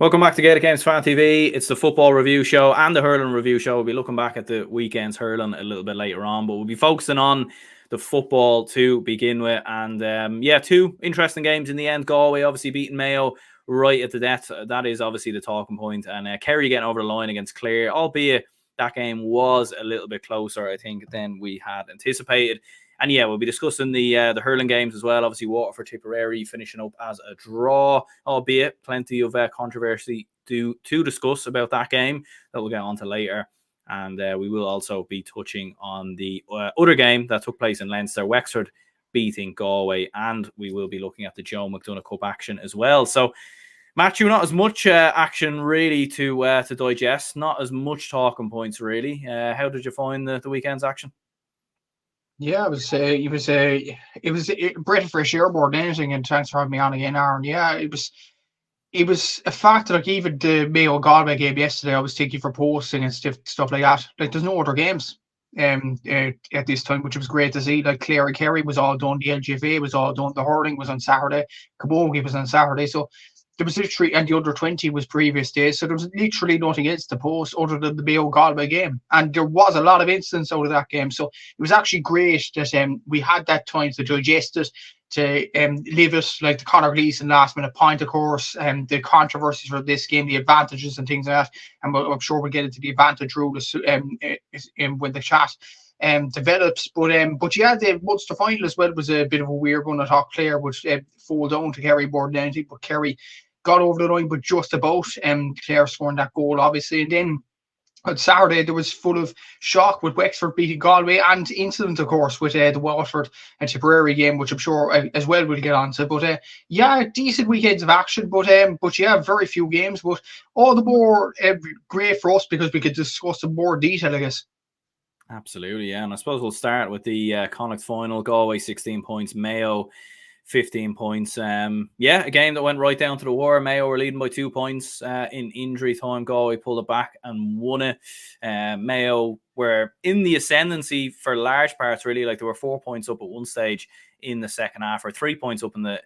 Welcome back to Gaelic Games Fan TV. It's the football review show and the hurling review show. We'll be looking back at the weekend's hurling a little bit later on, but we'll be focusing on the football to begin with. And two interesting games in the end. Galway obviously beating Mayo right at the death. That is obviously the talking point. And Kerry getting over the line against Clare, albeit that game was a little bit closer, I think, than we had anticipated. And yeah, we'll be discussing the hurling games as well. Obviously, Waterford Tipperary finishing up as a draw, albeit plenty of controversy to discuss about that game that we'll get on to later. And we will also be touching on the other game that took place in Leinster, Wexford beating Galway, and we will be looking at the Joe McDonagh Cup action as well. So, Matthew, not as much action really to digest, not as much talking points really. How did you find the weekend's action? Yeah, it was a breath of fresh air more than anything. And thanks for having me on again, Aaron. Yeah, it was a fact that like even the Mayo Galway game yesterday, I was thinking for posting and stuff like that. Like there's no other games at this time, which was great to see. Like Clare and Kerry was all done, the LGFA was all done, the hurling was on Saturday, Camogie was on Saturday. So there was literally, and the under 20 was previous days. So there was literally nothing else to post other than the Mayo Galway game. And there was a lot of incidents out of that game. So it was actually great that we had that time to digest it, to live it, like the Conor Gleeson last minute point, of course, and the controversies for this game, the advantages and things like that. And I'm sure we'll get into the advantage rule when the chat develops. But yeah, the Munster final as well was a bit of a weird one. I thought Clare would fall down to Kerry more than anything, but Kerry got over the line, but just about. Clare scoring that goal, obviously. And then on Saturday, there was full of shock with Wexford beating Galway and incident, of course, with the Waterford and Tipperary game, which I'm sure as well we'll get on to. But yeah, decent weekends of action. But yeah, very few games. But all the more great for us because we could discuss in more detail, I guess. Absolutely, yeah. And I suppose we'll start with the Connacht final. Galway 16 points, Mayo 15 points. A game that went right down to the wire. Mayo were leading by 2 points in injury time. Galway pulled it back and won it. Mayo were in the ascendancy for large parts, really. Like they were 4 points up at one stage in the second half, or 3 points up in the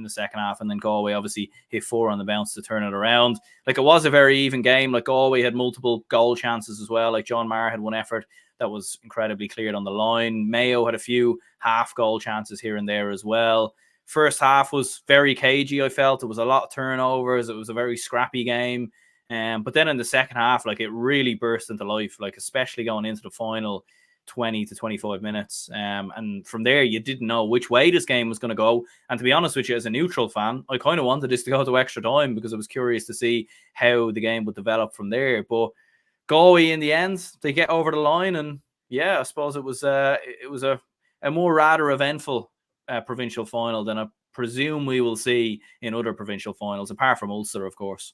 second half, and then Galway obviously hit 4 on the bounce to turn it around. Like it was a very even game. Like Galway had multiple goal chances as well. Like John Maher had one effort that was incredibly cleared on the line. Mayo had a few half goal chances here and there as well. First half was very cagey, I felt. It was a lot of turnovers. It was a very scrappy game. But then in the second half, like it really burst into life, like especially going into the final 20 to 25 minutes. And from there, you didn't know which way this game was going to go. And to be honest with you, as a neutral fan, I kind of wanted this to go to extra time because I was curious to see how the game would develop from there. But Galway, in the end, they get over the line. And yeah, I suppose it was a more rather eventful provincial final than I presume we will see in other provincial finals, apart from Ulster, of course.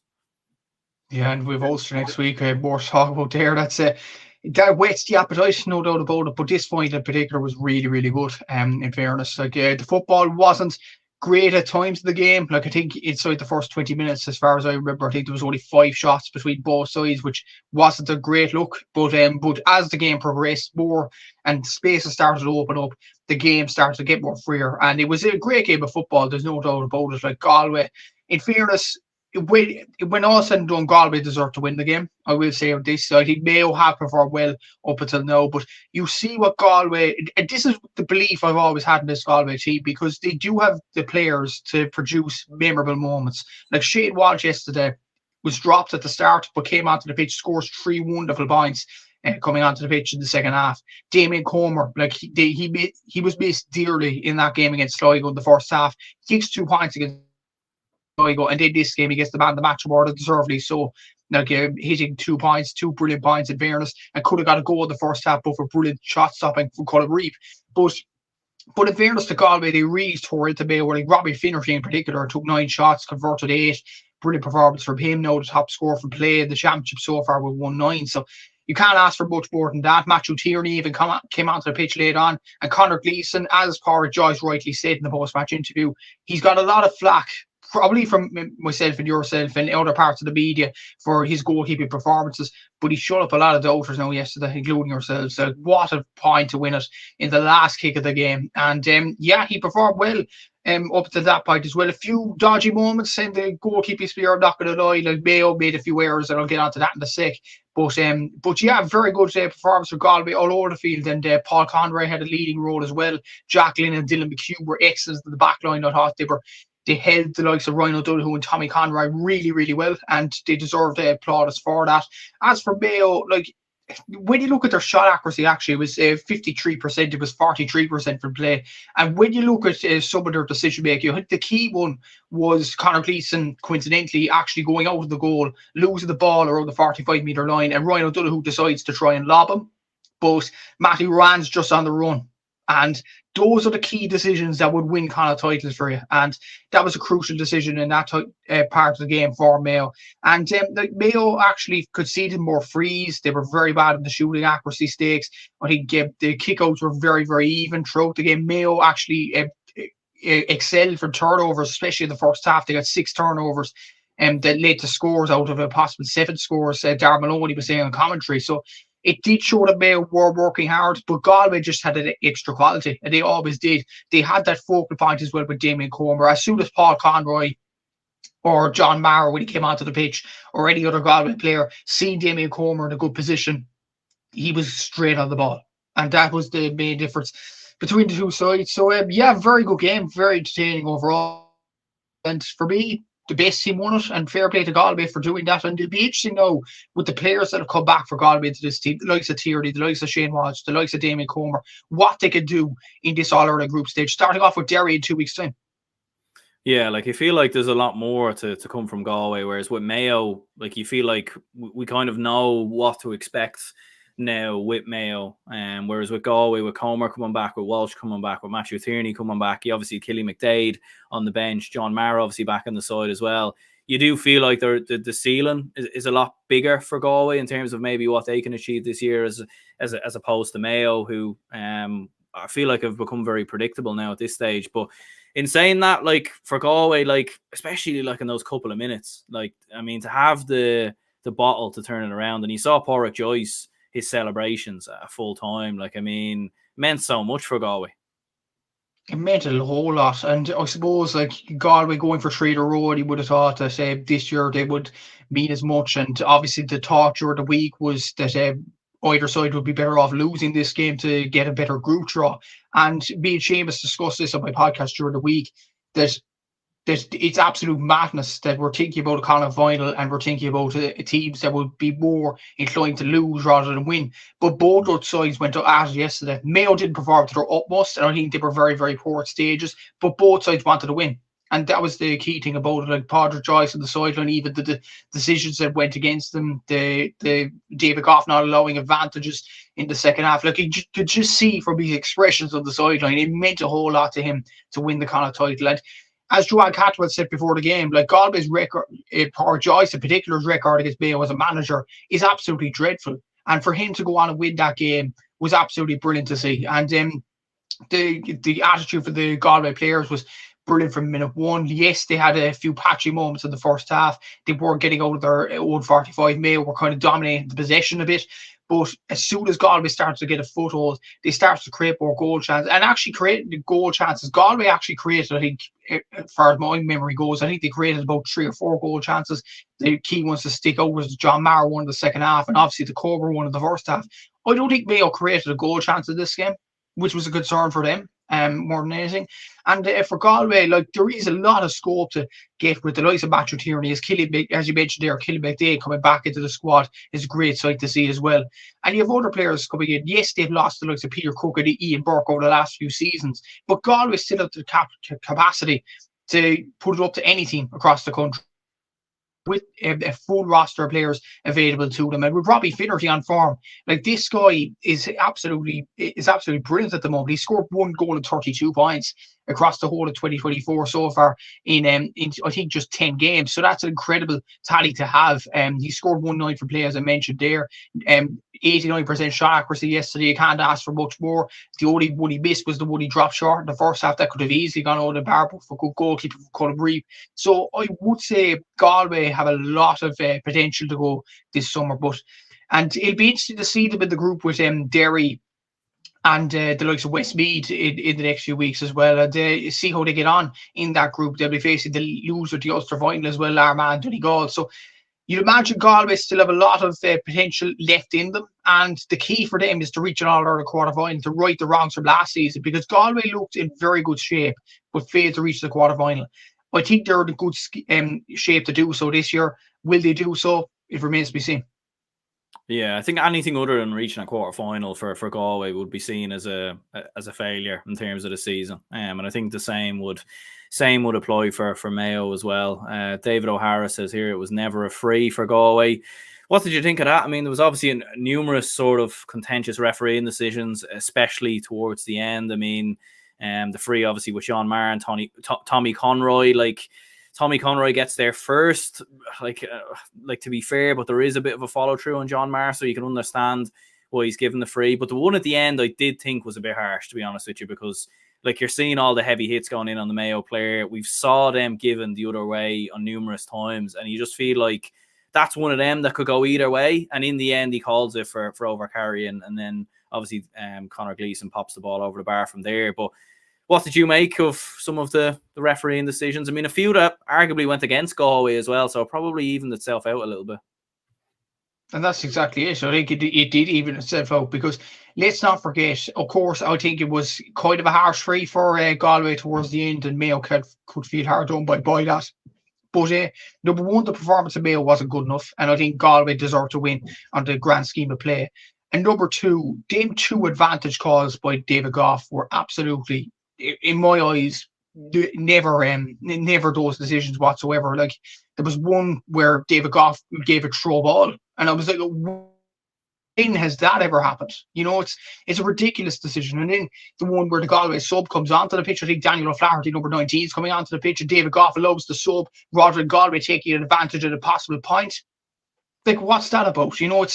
Yeah, and we've Ulster next week. More to talk about there. That whets the appetite, no doubt about it. But this final in particular was really, really good. In fairness, like the football wasn't great at times in the game. Like I think inside the first 20 minutes, as far as I remember, I think there was only 5 shots between both sides, which wasn't a great look. But as the game progressed more and spaces started to open up, the game started to get more freer, and it was a great game of football. There's no doubt about it. Like Galway, in fairness, when all said and done, Galway deserved to win the game. I will say on this side, he may have performed well up until now, but you see what Galway, and this is the belief I've always had in this Galway team, because they do have the players to produce memorable moments. Like Shane Walsh yesterday was dropped at the start, but came onto the pitch, scores 3 wonderful points. Coming onto the pitch in the second half, Damien Comer, like he was missed dearly in that game against Sligo in the first half. He kicks 2 points against Sligo, and then this game he gets the man of the match award, deservedly so. Like hitting 2 points, 2 brilliant points in fairness, and could have got a goal in the first half, but for brilliant shot stopping from Colin Reeve. But in fairness to Galway, they really tore into Mayo. Like Robbie Finnerty in particular took 9 shots, converted 8. Brilliant performance from him. Now the top scorer from play in the championship so far with 1-9. So you can't ask for much more than that. Matthew Tierney even came onto the pitch later on. And Conor Gleeson, as Porritt Joyce rightly said in the post-match interview, he's got a lot of flack, probably from myself and yourself and other parts of the media, for his goalkeeping performances. But he shut up a lot of doubters now yesterday, including yourselves. So what a point to win it in the last kick of the game. And he performed well. up to that point as well. A few dodgy moments, and the goalkeeping sphere, I'm not going to lie, like Mayo made a few errors, and I'll get onto that in a sec. But yeah, very good performance for Galway all over the field, and Paul Conroy had a leading role as well. Jacqueline and Dylan McHugh were excellent in the back line. I thought they held the likes of Ryan O'Donoghue and Tommy Conroy really, really well, and they deserved plaudits for that. As for Mayo, like, when you look at their shot accuracy, actually, it was 53%. It was 43% from play. And when you look at some of their decision making, I think the key one was Conor Gleeson, coincidentally, actually going out of the goal, losing the ball around the 45-metre line, and Ryan O'Donoghue decides to try and lob him. But Matthew Rand's just on the run. And those are the key decisions that would win Connacht titles for you. And that was a crucial decision in that part of the game for Mayo. And like Mayo actually conceded more frees. They were very bad in the shooting accuracy stakes. I think the kickouts were very, very even throughout the game. Mayo actually excelled from turnovers, especially in the first half. They got 6 turnovers that led to scores out of a possible 7 scores. Darren Maloney was saying on commentary. So it did show that Mayo were working hard, but Galway just had an extra quality, and they always did. They had that focal point as well with Damien Comer. As soon as Paul Conroy or John Maher, when he came onto the pitch, or any other Galway player, seen Damien Comer in a good position, he was straight on the ball. And that was the main difference between the two sides. So, yeah, very good game, very entertaining overall. And for me, the best team won it, and fair play to Galway for doing that. And it'll be interesting now with the players that have come back for Galway into this team, the likes of Tierney, the likes of Shane Walsh, the likes of Damien Comer, what they can do in this All-Ireland group stage, starting off with Derry in 2 weeks' time. Yeah, like, I feel like there's a lot more to come from Galway, whereas with Mayo, like, you feel like we kind of know what to expect now with Mayo, whereas with Galway, with Comer coming back, with Walsh coming back, with Matthew Tierney coming back, you obviously Killy McDade on the bench, John Maher obviously back on the side as well. You do feel like the ceiling is a lot bigger for Galway in terms of maybe what they can achieve this year as opposed to Mayo, who I feel like have become very predictable now at this stage. But in saying that, like, for Galway, like, especially like in those couple of minutes, like, I mean, to have the bottle to turn it around, and you saw Porrick Joyce, his celebrations at full time, like, I mean, meant so much for Galway. It meant a whole lot. And I suppose, like, Galway going for 3 in a row, you would have thought that this year they would mean as much. And obviously the talk during the week was that either side would be better off losing this game to get a better group draw. And me and Seamus discussed this on my podcast during the week, that it's absolute madness that we're thinking about a Connacht final, and we're thinking about teams that would be more inclined to lose rather than win. But both those sides went at it yesterday. Mayo didn't perform to their utmost, and I think they were very, very poor at stages, but both sides wanted to win. And that was the key thing about it. Like Padraig Joyce on the sideline, even the decisions that went against them, the David Goff not allowing advantages in the second half. Like, you could just see from his expressions on the sideline, it meant a whole lot to him to win the Connacht title. And as Joanne Catwell said before the game, like, Galway's record, or Joyce in particular's record against Mayo as a manager, is absolutely dreadful. And for him to go on and win that game was absolutely brilliant to see. And the attitude for the Galway players was brilliant from minute one. Yes, they had a few patchy moments in the first half. They weren't getting out of their own 45. Mayo were kind of dominating the possession a bit. But as soon as Galway started to get a foothold, they started to create more goal chances, and actually creating the goal chances. Galway actually created, I think, as far as my memory goes, I think they created about 3 or 4 goal chances. The key ones to stick out was John Maher one in the second half, and obviously the Cobra one in the first half. I don't think Mayo created a goal chance in this game, which was a concern for them, more than anything. And for Galway, like, there is a lot of scope to get with the likes of Matthew Tierney, as you mentioned there, Killy McDade coming back into the squad is a great sight to see as well. And you have other players coming in. Yes, they've lost the likes of Peter Cook and Ian Burke over the last few seasons, but Galway still have the capacity to put it up to any team across the country, with a full roster of players available to them. And with Robbie Finnerty on form, like, this guy is absolutely brilliant at the moment. He scored 1 goal and 32 points across the whole of 2024 so far in I think just 10 games. So that's an incredible tally to have. He scored 1-9 for play, as I mentioned there. 89% shot accuracy yesterday. You can't ask for much more. The only one he missed was the one he dropped short in the first half. That could have easily gone out of the bar for good goalkeeper for Colin Reeve. So I would say Galway have a lot of potential to go this summer. And it'll be interesting to see them in the group with Derry and the likes of Westmeath in the next few weeks as well. And see how they get on in that group. They'll be facing the loser of the Ulster final as well, Armagh, Donegal. So you'd imagine Galway still have a lot of potential left in them, and the key for them is to reach an All-Ireland quarter-final to right the wrongs from last season, because Galway looked in very good shape but failed to reach the quarter-final. I think they're in good shape to do so this year. Will they do so? It remains to be seen. Yeah, I think anything other than reaching a quarter final for Galway would be seen as a failure in terms of the season. And I think the same would apply for Mayo as well. David O'Hara says here it was never a free for Galway. What did you think of that? I mean, there was obviously numerous sort of contentious refereeing decisions, especially towards the end. I mean, the free obviously with Sean Maher and Tommy Conroy, like. Tommy Conroy gets there first, like to be fair, but there is a bit of a follow through on John Maher, so you can understand why he's given the free. But the one at the end, I did think was a bit harsh, to be honest with you, because like you're seeing all the heavy hits going in on the Mayo player. We've saw them given the other way on numerous times, and you just feel like that's one of them that could go either way. And in the end, he calls it for over Kerry, and then obviously Conor Gleeson pops the ball over the bar from there. But what did you make of some of the refereeing decisions? I mean, a few that arguably went against Galway as well, so probably evened itself out a little bit. And that's exactly it. I think it did even itself out, because let's not forget, of course, I think it was kind of a harsh free for Galway towards the end, and Mayo could feel hard done by that. But number one, the performance of Mayo wasn't good enough, and I think Galway deserved to win on the grand scheme of play. And number two, them two advantage calls by David Goff were absolutely, in my eyes, never those decisions whatsoever. Like, there was one where David Goff gave a throw ball, and I was like, when has that ever happened? You know, it's a ridiculous decision. And then the one where the Galway sub comes onto the pitch, I think Daniel O'Flaherty, number 19, is coming onto the pitch, and David Goff allows the sub rather than Galway taking advantage of a possible point. Like, what's that about? You know,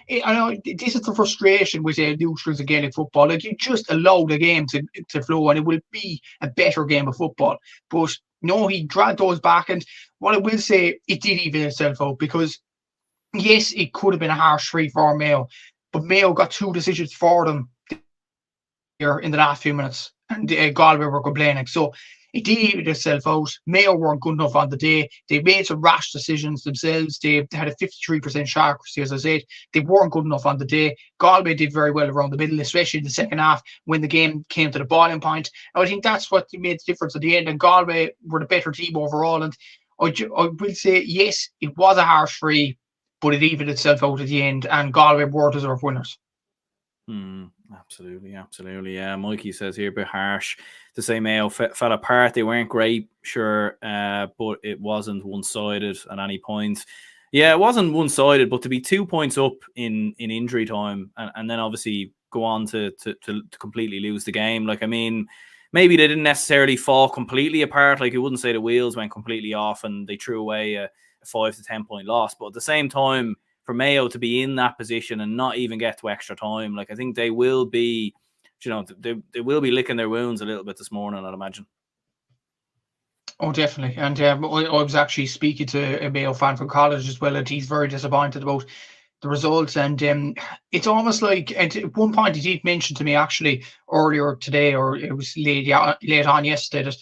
I know this is the frustration with neutrals and Gaelic football. Like, you just allow the game to flow, and it will be a better game of football. But no, he dragged those back, and what I will say, it did even itself out, because yes, it could have been a harsh free for Mayo, but Mayo got two decisions for them here in the last few minutes, and Galway were complaining. So it did even itself out. Mayo weren't good enough on the day. They made some rash decisions themselves. They had a 53% shot accuracy, as I said. They weren't good enough on the day. Galway did very well around the middle, especially in the second half when the game came to the boiling point. And I think that's what made the difference at the end. And Galway were the better team overall. And I will say, yes, it was a harsh free, but it evened itself out at the end, and Galway were deserved winners. Absolutely. Yeah, Mikey says here a bit harsh to say Mayo fell apart. They weren't great, sure, but it wasn't one-sided at any point. Yeah, it wasn't one-sided, but to be 2 points up in injury time and then obviously go on to completely lose the game. Like, I mean, maybe they didn't necessarily fall completely apart. Like, you wouldn't say the wheels went completely off and they threw away a 5 to 10 point loss. But at the same time, for Mayo to be in that position and not even get to extra time, like, I think they will be, you know, they will be licking their wounds a little bit this morning, I'd imagine. Oh, definitely. And I was actually speaking to a Mayo fan from college as well, and he's very disappointed about the results. And it's almost like, at one point he did mention to me actually earlier today, or it was late on yesterday, that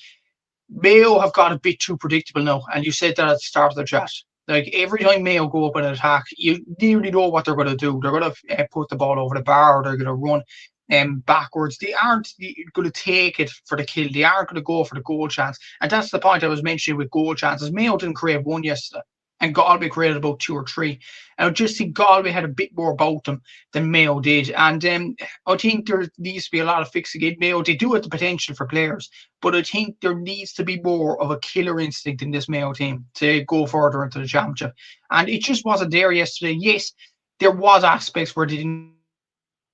Mayo have got a bit too predictable now. And you said that at the start of the chat. Like, every time Mayo go up in an attack, you nearly know what they're going to do. They're going to put the ball over the bar, or they're going to run backwards. They aren't going to take it for the kill. They aren't going to go for the goal chance. And that's the point I was mentioning with goal chances. Mayo didn't create one yesterday, and Galway created about 2 or 3. And I just think Galway had a bit more about them than Mayo did. And I think there needs to be a lot of fixing in Mayo. They do have the potential for players, but I think there needs to be more of a killer instinct in this Mayo team to go further into the championship. And it just wasn't there yesterday. Yes, there was aspects where they didn't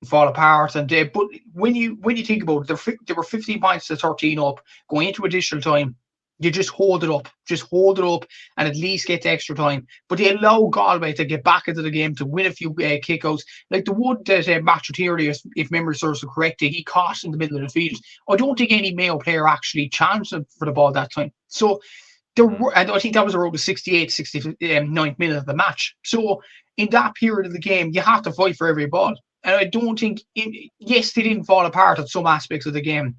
fall apart, and but when you think about it, there were 15 points to 13 up going into additional time. You just hold it up, and at least get to extra time. But they allow Galway to get back into the game, to win a few kickouts. Like the one that Matthew Tierney, if memory serves correctly, he caught in the middle of the field. I don't think any Mayo player actually challenged him for the ball that time. So there were, and I think that was around the 69th minute of the match. So in that period of the game, you have to fight for every ball. And I don't think, yes, they didn't fall apart at some aspects of the game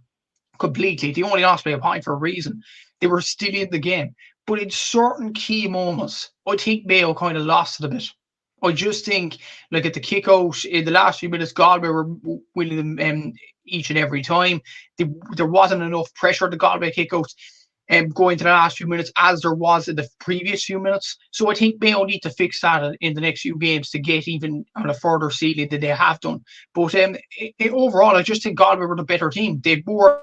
completely. They only lost by a point for a reason. They were still in the game. But in certain key moments, I think Mayo kind of lost it a bit. I just think, like at the kick out in the last few minutes, Galway were winning them each and every time. There wasn't enough pressure at the Galway kick out going to the last few minutes as there was in the previous few minutes. So I think Mayo need to fix that in the next few games to get even on a further ceiling than they have done. But overall, I just think Galway were the better team. They more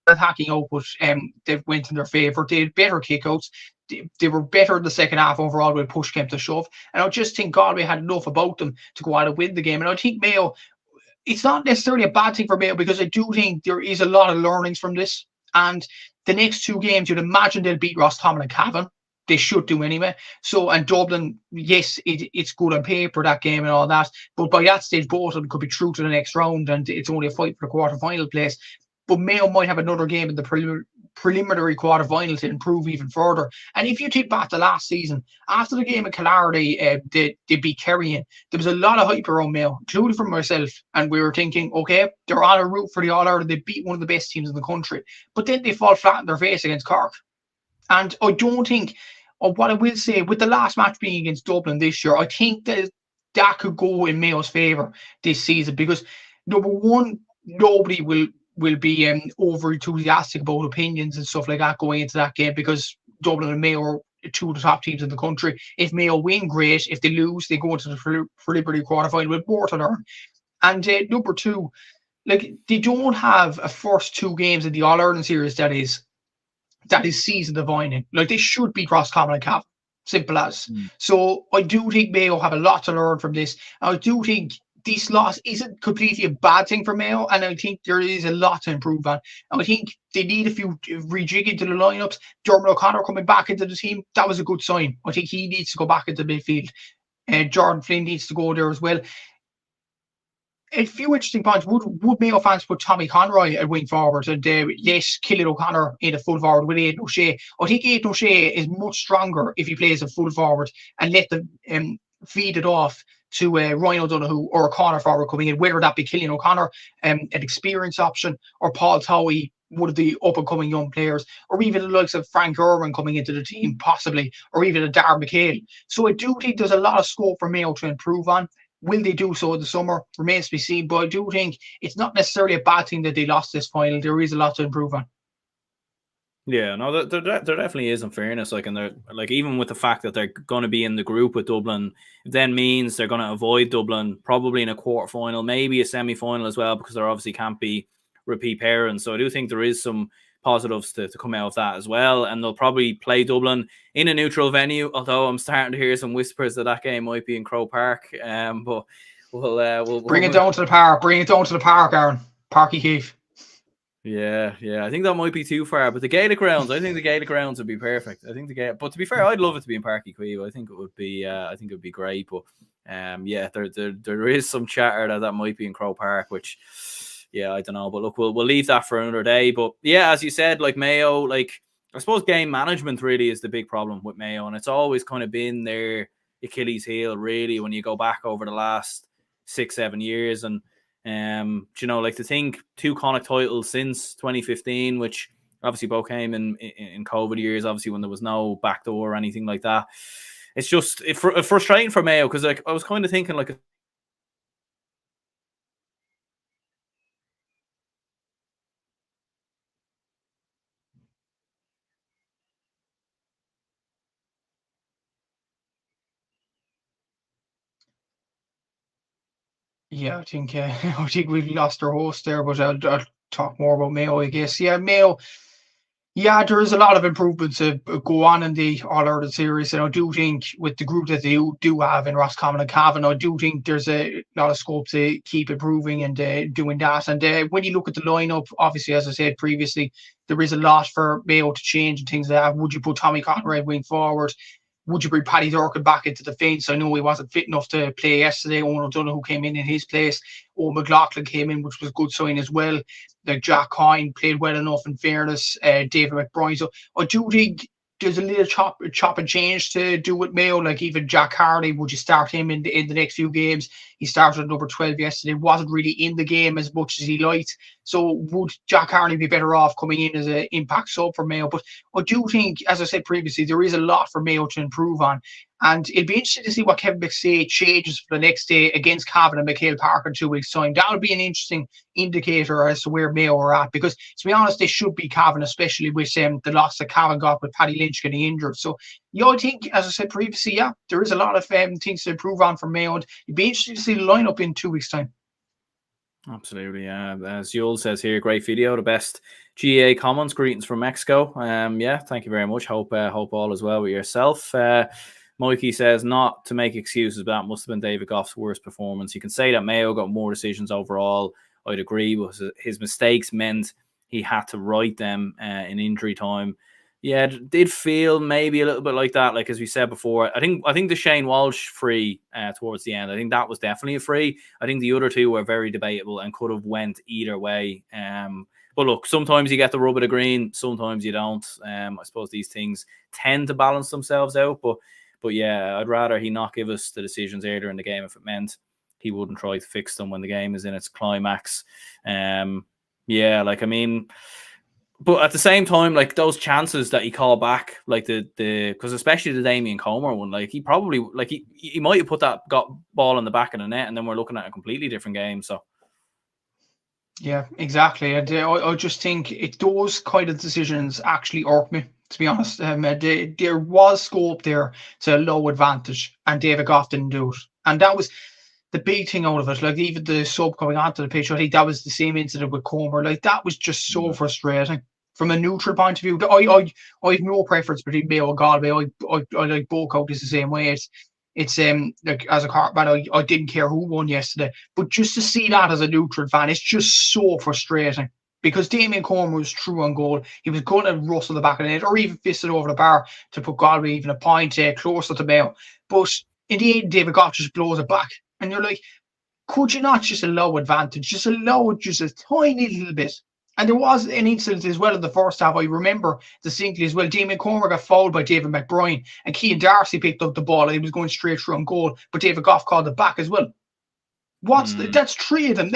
attacking output they went in their favour. They had better kickouts. They were better in the second half overall when push came to shove. And I just think Galway had enough about them to go out and win the game. And I think Mayo, it's not necessarily a bad thing for Mayo because I do think there is a lot of learnings from this. And the next two games, you'd imagine they'll beat Roscommon and Cavan. They should do anyway. So, and Dublin, yes, it's good on paper, that game and all that. But by that stage, both of them could be through to the next round and it's only a fight for the quarter-final place. But Mayo might have another game in the preliminary quarter-final to improve even further. And if you think back to last season, after the game in Clare, they beat Kerry in, there was a lot of hype around Mayo, including from myself. And we were thinking, okay, they're on a route for the All-Ireland. They beat one of the best teams in the country. But then they fall flat in their face against Cork. And I don't think, or what I will say, with the last match being against Dublin this year, I think that could go in Mayo's favour this season because, number one, nobody will be over enthusiastic about opinions and stuff like that going into that game because Dublin and Mayo are two of the top teams in the country. If Mayo win, great. If they lose, they go into the preliminary quarterfinal with more to learn. And number two, like they don't have a first two games in the All-Ireland series that is season defining. Like they should beat Roscommon and Cavan. Simple as. So I do think Mayo have a lot to learn from this. I do think this loss isn't completely a bad thing for Mayo, and I think there is a lot to improve on. And I think they need a few rejigging to the lineups. Dermot O'Connor coming back into the team, that was a good sign. I think he needs to go back into midfield. Jordan Flynn needs to go there as well. A few interesting points. Would Mayo fans put Tommy Conroy at wing forward and yes, Killian O'Connor in a full forward with Aidan O'Shea? I think Aidan O'Shea is much stronger if he plays a full forward and let them feed it off to Ryan O'Donoghue or a corner forward coming in, whether that be Killian O'Connor, an experienced option, or Paul Towie, one of the up-and-coming young players, or even the likes of Frank Irwin coming into the team, possibly, or even a Darren McHale. So I do think there's a lot of scope for Mayo to improve on. Will they do so in the summer? Remains to be seen. But I do think it's not necessarily a bad thing that they lost this final. There is a lot to improve on. Yeah, no, there definitely is, in fairness. Like, and they're like, even with the fact that they're going to be in the group with Dublin, it then means they're going to avoid Dublin probably in a quarter final, maybe a semi final as well, because there obviously can't be repeat pairings. So I do think there is some positives to come out of that as well. And they'll probably play Dublin in a neutral venue, although I'm starting to hear some whispers that game might be in Croke Park. But we'll bring it down to the park. Bring it down to the park, Aaron. Parky Keefe. Yeah. I think that might be too far. But the Gaelic grounds, I think the Gaelic grounds would be perfect. But to be fair, I'd love it to be in Parky Queeve. I think it would be great. But there is some chatter that might be in Croke Park, which. Yeah, I don't know, but look, we'll leave that for another day. But yeah, as you said, like Mayo, like I suppose game management really is the big problem with Mayo, and it's always kind of been their Achilles heel, really, when you go back over the last 6-7 years. And like to think 2 Connacht titles since 2015, which obviously both came in COVID years, obviously when there was no backdoor or anything like that. It's just frustrating for Mayo because like I was kind of thinking like. Yeah, I think we've lost our host there, but I'll talk more about Mayo, I guess. Yeah, Mayo. Yeah, there is a lot of improvements to go on in the All-Ireland series, and I do think with the group that they do have in Roscommon and Cavan, I do think there's a lot of scope to keep improving and doing that. And when you look at the lineup, obviously, as I said previously, there is a lot for Mayo to change and things like that. Would you put Tommy Conroy wing forward? Would you bring Paddy Durkin back into the fence? I know he wasn't fit enough to play yesterday. Owen O'Donoghue came in his place. Owen McLaughlin came in, which was a good sign as well. Like Jack Coyne played well enough in fairness. David McBride. So I do think there's a little chop and change to do with Mayo. Like even Jack Hardy, would you start him in the next few games? He started at number 12 yesterday, wasn't really in the game as much as he liked. So would Jack Carney be better off coming in as an impact sub for Mayo? But I do think, as I said previously, there is a lot for Mayo to improve on. And it'll be interesting to see what Kevin McStay changes for the next day against Cavan and Michael Park in 2 weeks' time. That'll be an interesting indicator as to where Mayo are at, because to be honest, they should be Cavan, especially with the loss that Cavan got with Paddy Lynch getting injured. So yeah, I think, as I said previously, yeah, there is a lot of things to improve on for Mayo, and it'd be interesting to see the lineup in 2 weeks' time. Absolutely, yeah. As Yul says here, great video, the best GA comments. Greetings from Mexico. Yeah, thank you very much. Hope all is well with yourself. Mikey says, not to make excuses, but that must have been David Goff's worst performance. You can say that Mayo got more decisions overall. I'd agree, but his mistakes meant he had to write them in injury time. Yeah, it did feel maybe a little bit like that. Like as we said before, I think the Shane Walsh free towards the end, I think that was definitely a free. I think the other two were very debatable and could have went either way. But look, sometimes you get the rub of the green, sometimes you don't. I suppose these things tend to balance themselves out. But yeah, I'd rather he not give us the decisions earlier in the game if it meant he wouldn't try to fix them when the game is in its climax. Yeah, like, I mean, but at the same time, like those chances that he called back, like because especially the Damien Comer one, like he probably, like he might have put that ball in the back of the net, and then we're looking at a completely different game. So yeah, exactly. And I just think those kind of decisions actually irk me, to be honest. There was scope there to low advantage, and David Goff didn't do it. And that was the big thing out of it. Like even the sub coming onto the pitch, I think that was the same incident with Comer. Like that was just so frustrating. From a neutral point of view, I have no preference between Mayo and Galway. I like both counties the same way. It's like as a Cork fan, I didn't care who won yesterday, but just to see that as a neutral fan, it's just so frustrating, because Damien Comer was true on goal. He was going to rustle the back of the net or even fist it over the bar to put Galway even a point closer to Mayo. But in the end, David Goff just blows it back, and you're like, could you not just allow advantage? Just allow it just a tiny little bit. And there was an incident as well in the first half, I remember distinctly as well. Damien Comer got fouled by David McBride, and Cian Darcy picked up the ball and he was going straight through on goal, but David Goff called it back as well. That's three of them.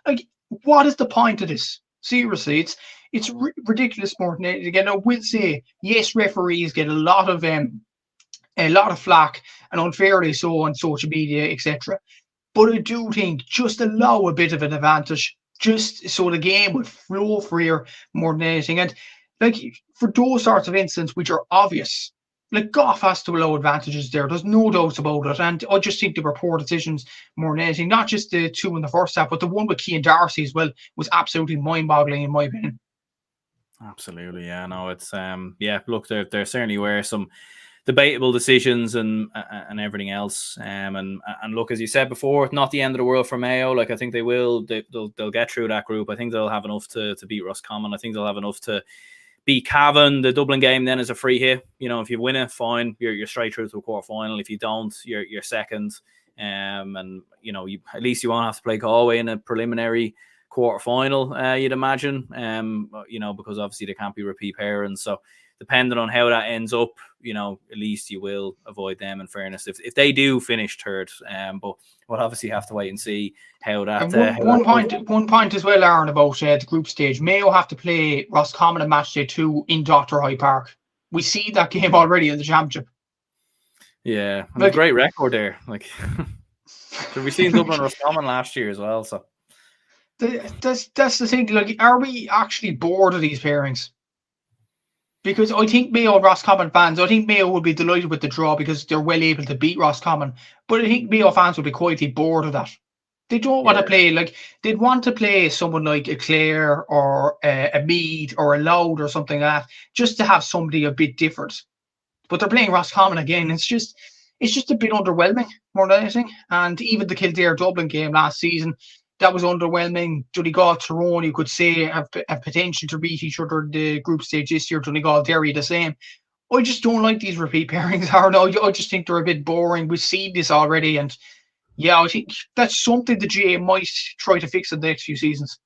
Like, what is the point of this? Seriously, it's ridiculous more than anything. Again, I will say, yes, referees get a lot of flack, and unfairly so, on social media, etc. But I do think just allow a bit of an advantage, just so the game would flow freer more than anything. And like for those sorts of incidents which are obvious, like Goff has to allow advantages there. There's no doubt about it. And I just think they were poor decisions more than anything. Not just the two in the first half, but the one with Cian Darcy as well was absolutely mind-boggling in my opinion. Absolutely, yeah. No, it's yeah. Look, there certainly were some debatable decisions and everything else. And look, as you said before, not the end of the world for Mayo. Like I think they'll get through that group. I think they'll have enough to beat Roscommon. I think they'll have enough to beat Cavan. The Dublin game then is a free hit. You know, if you win it, fine, you're straight through to a quarter final. If you don't, you're second. And you know, at least you won't have to play Galway in a preliminary quarter final. You'd imagine. You know, because obviously there can't be repeat pairings. So depending on how that ends up, you know, at least you will avoid them, in fairness, if they do finish third. But we'll obviously have to wait and see how that. One point as well, Aaron, about the group stage. Mayo have to play Roscommon in match day 2 in Dr. High Park. We see that game already in the championship. Yeah, like, a great record there. Like, so we've seen Dublin Roscommon last year as well. So that's the thing. Like, are we actually bored of these pairings? Because I think Mayo and Roscommon fans, I think Mayo would be delighted with the draw because they're well able to beat Roscommon. But I think Mayo fans would be quietly bored of that. They don't want to play, like, they'd want to play someone like a Clare or a Mead or a Loud or something like that, just to have somebody a bit different. But they're playing Roscommon again. It's just a bit underwhelming more than anything. And even the Kildare Dublin game last season, that was underwhelming. Donegal, Tyrone, you could say, have potential to beat each other in the group stage this year. Donegal, Derry, the same. I just don't like these repeat pairings, Aaron. I just think they're a bit boring. We've seen this already. And yeah, I think that's something the GA might try to fix in the next few seasons.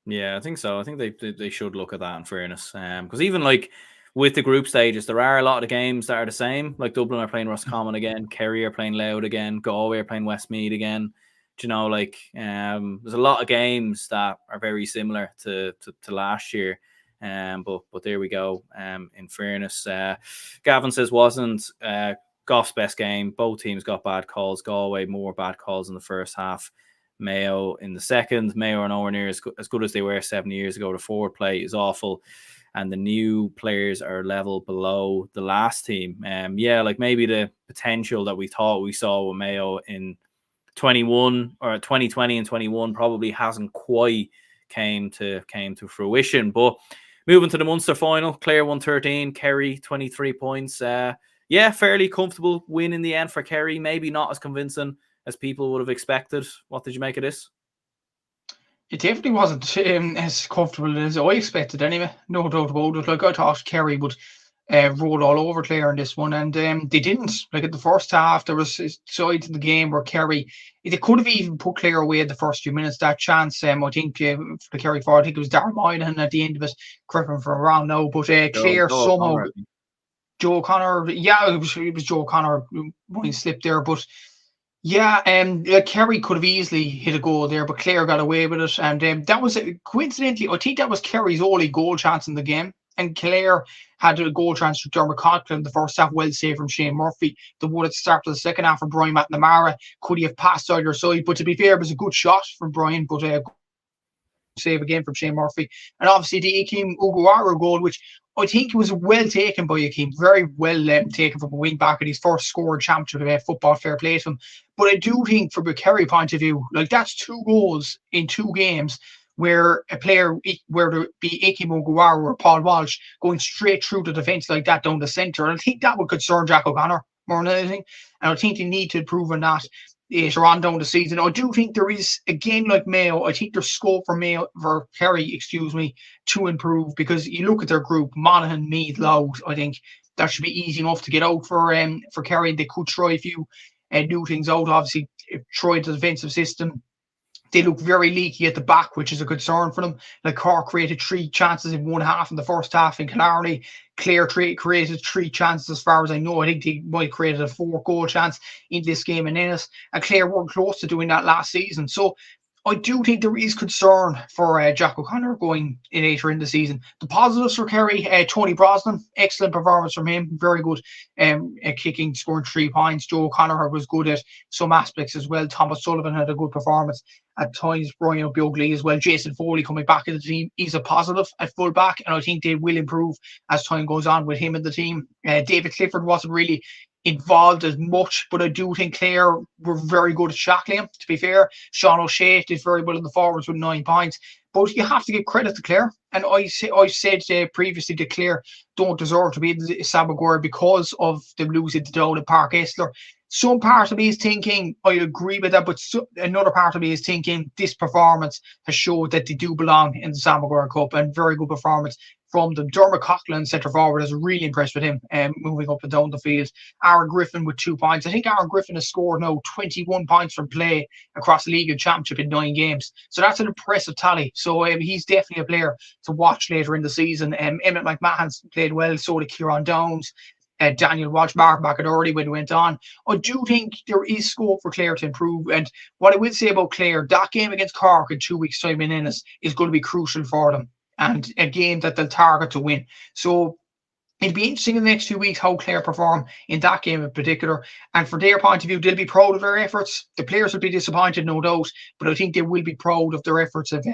Yeah, I think so. I think they should look at that, in fairness. Because even like with the group stages, there are a lot of games that are the same. Like Dublin are playing Roscommon again, Kerry are playing Louth again, Galway are playing Westmeath again. Do you know, like there's a lot of games that are very similar to last year. But there we go. In fairness, Gavin says wasn't Goff's best game. Both teams got bad calls. Galway more bad calls in the first half. Mayo in the second. Mayo are nowhere near as good as they were 7 years ago. The forward play is awful, and the new players are level below the last team. Yeah, like maybe the potential that we thought we saw with Mayo in 21 or 2020 and 21 probably hasn't quite came to fruition. But moving to the Munster final, Clare 113, Kerry 23 points. Yeah, fairly comfortable win in the end for Kerry. Maybe not as convincing as people would have expected. What did you make of this? It definitely wasn't as comfortable as I expected anyway. No doubt about it. Like, I thought Kerry would roll all over Clare in this one, and they didn't. Like, in the first half, there was sides in the game where Kerry, they could have even put Clare away in the first few minutes. That chance, I think, for the Kerry forward, I think it was Darren Moynihan at the end of it, correct me if I'm wrong now, but Clare somehow... Joe O'Connor, yeah, it was Joe O'Connor when he slipped there, but yeah, Kerry could have easily hit a goal there, but Clare got away with it, and that was coincidentally, I think that was Kerry's only goal chance in the game, and Clare had a goal chance from Dermot Conklin in the first half, well saved from Shane Murphy. The one at the start of the second half from Brian McNamara, could he have passed either side? But to be fair, it was a good shot from Brian, but save again from Shane Murphy, and obviously the Akeem Uguara goal, which I think was well taken by Akeem, very well taken from a wing back at his first score in championship football. Fair play to him. But I do think, from a Kerry point of view, like, that's 2 goals in 2 games where a player, whether it be Akeem Uguara or Paul Walsh, going straight through the defence like that down the centre. And I think that would concern Jack O'Connor more than anything. And I think they need to improve on that later on down the season. I do think there is, again, like Mayo, I think there's scope for Kerry, to improve, because you look at their group, Monaghan, Meath, Louth, I think that should be easy enough to get out for Kerry. They could try a few new things out. Obviously, try the defensive system. They look very leaky at the back, which is a concern for them. Like, Cork created 3 chances in one half in the first half in Killarney. Clare created 3 chances as far as I know. I think they might have created a 4-goal chance in this game in Ennis. And Clare weren't close to doing that last season. So I do think there is concern for Jack O'Connor going later in the season. The positives for Kerry, Tony Brosnan, excellent performance from him, very good kicking, scoring 3 points. Joe O'Connor was good at some aspects as well. Thomas Sullivan had a good performance at times. Brian O'Bughley as well. Jason Foley coming back into the team, he's a positive at full back, and I think they will improve as time goes on with him in the team. David Clifford wasn't really involved as much, but I do think Clare were very good at shackling him, to be fair. Sean O'Shea did very well in the forwards with 9 points. But you have to give credit to Clare. And I said previously that Clare don't deserve to be in the Sabagor because of them losing to Down at Park Esler. Some part of me is thinking, I agree with that, but another part of me is thinking this performance has showed that they do belong in the Sabagor Cup, and very good performance from them. Dermot Coughlin, centre forward, is really impressed with him moving up and down the field. Aaron Griffin with 2 points. I think Aaron Griffin has scored now 21 points from play across the league and championship in 9 games. So that's an impressive tally. So he's definitely a player to watch later in the season. Emmett McMahon's played well, so did Kieran Downs. Daniel Walsh, Mark McAdory when he went on. I do think there is scope for Clare to improve. And what I will say about Clare, that game against Cork in 2 weeks' time in Ennis is going to be crucial for them, and a game that they'll target to win. So it'll be interesting in the next 2 weeks how Clare perform in that game in particular. And from their point of view, they'll be proud of their efforts. The players will be disappointed, no doubt, but I think they will be proud of their efforts of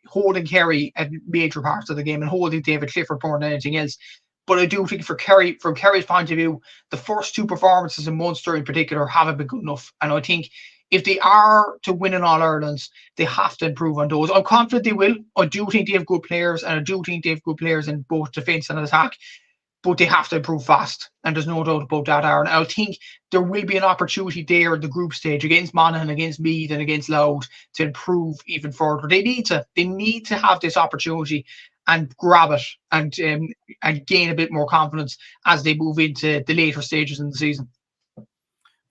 holding Kerry at major parts of the game and holding David Clifford more than anything else. But I do think for Kerry, from Kerry's point of view, the first 2 performances in Munster in particular haven't been good enough. And I think if they are to win in All-Irelands, they have to improve on those. I'm confident they will. I do think they have good players, and I do think they have good players in both defence and attack. But they have to improve fast, and there's no doubt about that, Aaron. I think there will be an opportunity there at the group stage against Monaghan, against Meath, and against Louth to improve even further. They need to have this opportunity and grab it and gain a bit more confidence as they move into the later stages in the season.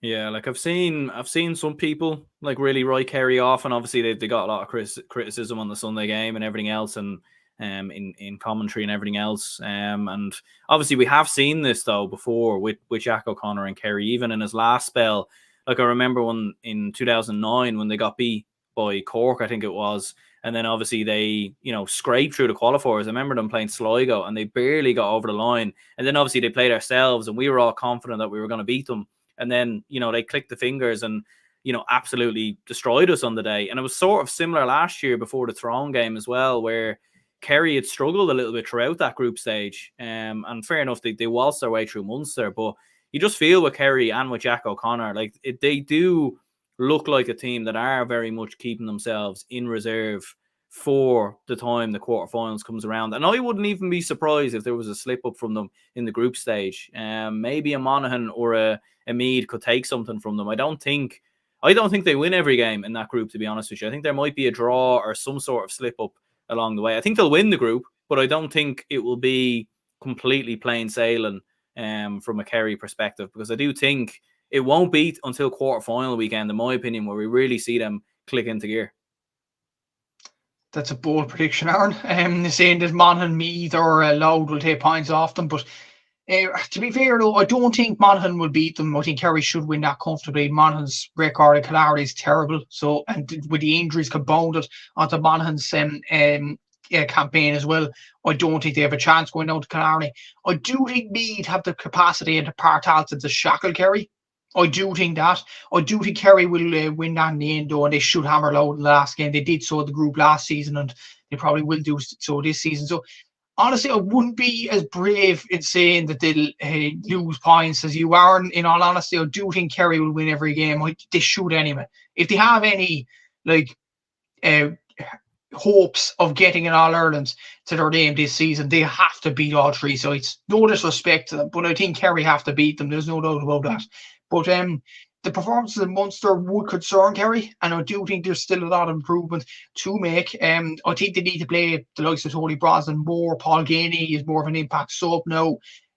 Yeah, like I've seen some people like really write Kerry off, and obviously they got a lot of criticism on the Sunday game and everything else, and in commentary and everything else. And obviously we have seen this though before with Jack O'Connor and Kerry, even in his last spell. Like I remember when in 2009 when they got beat by Cork, I think it was, and then obviously they, scraped through the qualifiers. I remember them playing Sligo and they barely got over the line. And then obviously they played ourselves and we were all confident that we were going to beat them. And then, they clicked the fingers and, absolutely destroyed us on the day. And it was sort of similar last year before the Tyrone game as well, where Kerry had struggled a little bit throughout that group stage. And fair enough, they waltzed their way through Munster. But you just feel with Kerry and with Jack O'Connor, they do look like a team that are very much keeping themselves in reserve for the time the quarterfinals comes around. And I wouldn't even be surprised if there was a slip up from them in the group stage. Maybe a Monaghan or a Mead could take something from them. I don't think they win every game in that group, to be honest with you. I think there might be a draw or some sort of slip up along the way. I think they'll win the group, but I don't think it will be completely plain sailing from a Kerry perspective, because I do think it won't be until quarterfinal weekend, in my opinion, where we really see them click into gear. That's a bold prediction, Aaron. Saying that Monaghan, Meath or Louth will take points off them. But to be fair, though, I don't think Monaghan will beat them. I think Kerry should win that comfortably. Monaghan's record in Clare is terrible. So, and with the injuries compounded onto Monaghan's campaign as well, I don't think they have a chance going down to Clare. I do think Meath have the capacity and the partality to shackle Kerry. I do think that. I do think Kerry will win that in the end, though, and they should hammer Louth in the last game. They did so in the group last season, and they probably will do so this season. So, honestly, I wouldn't be as brave in saying that they'll lose points as you are. In all honesty, I do think Kerry will win every game. They should anyway. If they have any hopes of getting an All-Ireland to their name this season, they have to beat all three sides. No disrespect to them, but I think Kerry have to beat them. There's no doubt about that. But the performances in Munster would concern Kerry, and I do think there's still a lot of improvement to make. I think they need to play the likes of Tony Brosnan more. Paul Ganey is more of an impact sub now.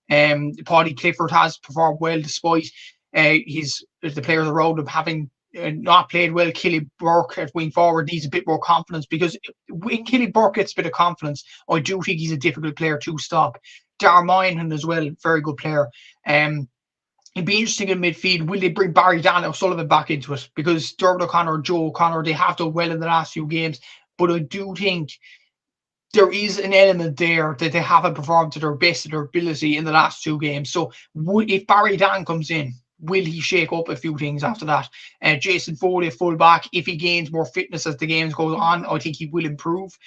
Paddy Clifford has performed well despite the players around him having not played well. Killy Burke at wing forward needs a bit more confidence, because when Killy Burke gets a bit of confidence, I do think he's a difficult player to stop. Dar Moynihan as well, very good player. It'd be interesting in midfield. Will they bring Barry Dan O'Sullivan back into it? Because Dermot O'Connor and Joe O'Connor, they have done well in the last few games. But I do think there is an element there that they haven't performed to their best of their ability in the last two games. So if Barry Dan comes in, will he shake up a few things after that? Jason Foley, full-back, if he gains more fitness as the games go on, I think he will improve.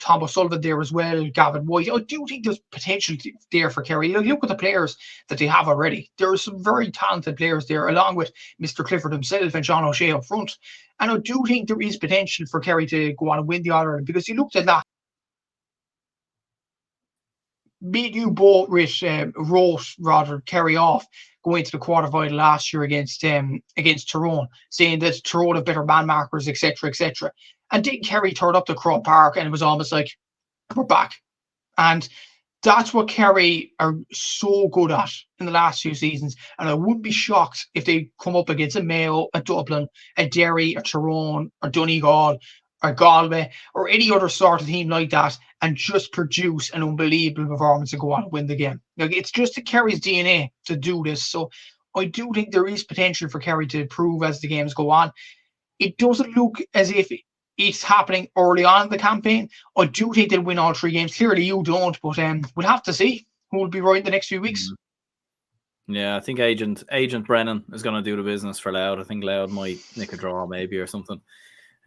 Tom O'Sullivan there as well, Gavin White. I do think there's potential there for Kerry. Look at the players that they have already. There are some very talented players there, along with Mr. Clifford himself and John O'Shea up front. And I do think there is potential for Kerry to go on and win the All-Ireland, because you looked at that. You both wrote Kerry off going to the quarterfinal last year against Tyrone, saying that Tyrone have better man markers, etc., etc. And then Kerry turned up to Croke Park and it was almost like, we're back. And that's what Kerry are so good at in the last few seasons. And I wouldn't be shocked if they come up against a Mayo, a Dublin, a Derry, a Tyrone, or Donegal, or Galway, or any other sort of team like that, and just produce an unbelievable performance and go on and win the game. It's just Kerry's DNA to do this. So I do think there is potential for Kerry to improve as the games go on. It doesn't look as if it's happening early on in the campaign. I do think they'll win all three games. Clearly you don't, but we'll have to see who will be right in the next few weeks. Yeah, I think Agent Brennan is going to do the business for Louth. I think Louth might nick a draw maybe or something.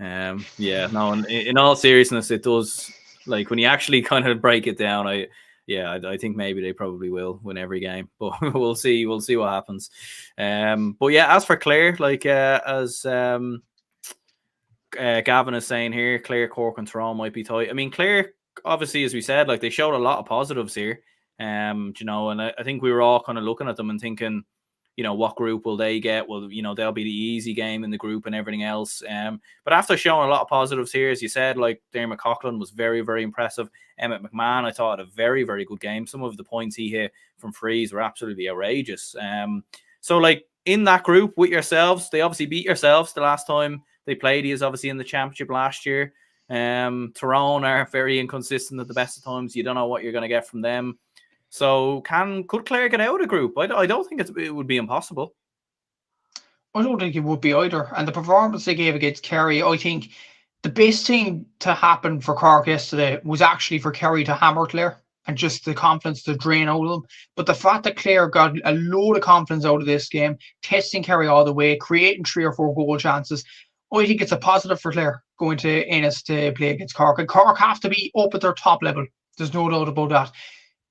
In all seriousness, it does, like, when you actually kind of break it down, I think maybe they probably will win every game, but we'll see what happens. But yeah, as for Clare, as Gavin is saying here, Clare, Cork and Tyrone might be tight. I mean, Clare, obviously, as we said, they showed a lot of positives here. And I think we were all kind of looking at them and thinking, what group will they get? Well, they'll be the easy game in the group and everything else. But after showing a lot of positives here, as you said, Dermot Coughlin was very, very impressive. Emmett McMahon, I thought, had a very, very good game. Some of the points he hit from frees were absolutely outrageous. So in that group with yourselves, they obviously beat yourselves the last time they played. He is obviously in the championship last year. Tyrone are very inconsistent at the best of times. You don't know what you're going to get from them. So could Clare get out of the group? I don't think it would be impossible. I don't think it would be either. And the performance they gave against Kerry, I think the best thing to happen for Cork yesterday was actually for Kerry to hammer Clare and just the confidence to drain out of them. But the fact that Clare got a load of confidence out of this game, testing Kerry all the way, creating 3 or 4 goal chances, I think it's a positive for Clare going to Ennis to play against Cork. And Cork have to be up at their top level. There's no doubt about that.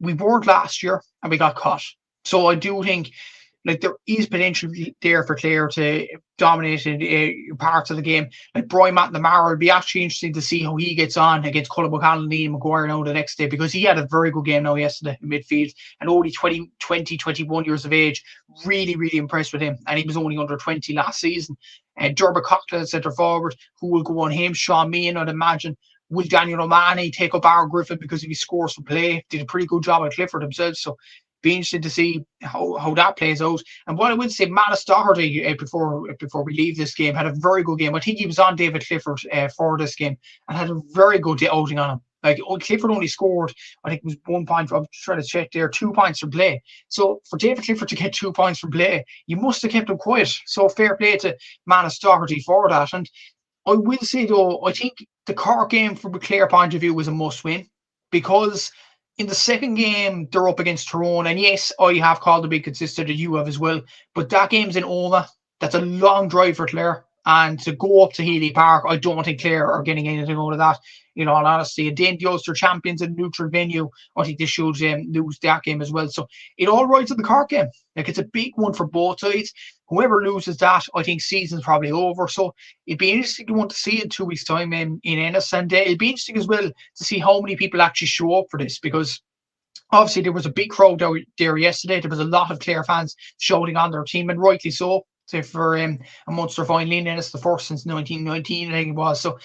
We weren't last year and we got caught. So I do think like there is potential there for Clare to dominate in parts of the game. Like Brian McNamara, it'll be actually interesting to see how he gets on against Colin McConnell and Ian Maguire now the next day, because he had a very good game now yesterday in midfield and only 21 years of age. Really, really impressed with him. And he was only under 20 last season. And Derby Coughlin, centre forward, who will go on him. Sean Meehan, I'd imagine. Will Daniel O'Mahony take up Aaron Griffin because if he scores from play? Did a pretty good job at Clifford himself. So be interested to see how that plays out. And what I would say, Manus Doherty, before we leave this game, had a very good game. I think he was on David Clifford for this game and had a very good outing on him. Like Clifford only scored, I think it was 1 point. I'm trying to check there, 2 points from play. So for David Clifford to get 2 points from play, you must have kept him quiet. So fair play to Manus Doherty for that. And I will say though, I think the Cork game from a Clare point of view was a must win, because in the second game, they're up against Tyrone. And yes, I have called them inconsistent, and you have as well. But that game's in Oma. That's a long drive for Clare. And to go up to Healy Park, I don't think Clare are getting anything out of that, in all honesty. And then the Ulster champions in a neutral venue, I think they should lose that game as well. So it all rides in the Cork game. Like, it's a big one for both sides. Whoever loses that, I think season's probably over. So it'd be interesting to want to see in 2 weeks' time in Ennis. And it'd be interesting as well to see how many people actually show up for this, because obviously there was a big crowd out there yesterday. There was a lot of Clare fans shouting on their team, and rightly so. For a Munster final in Ennis, the first since 1919, I think it was. So,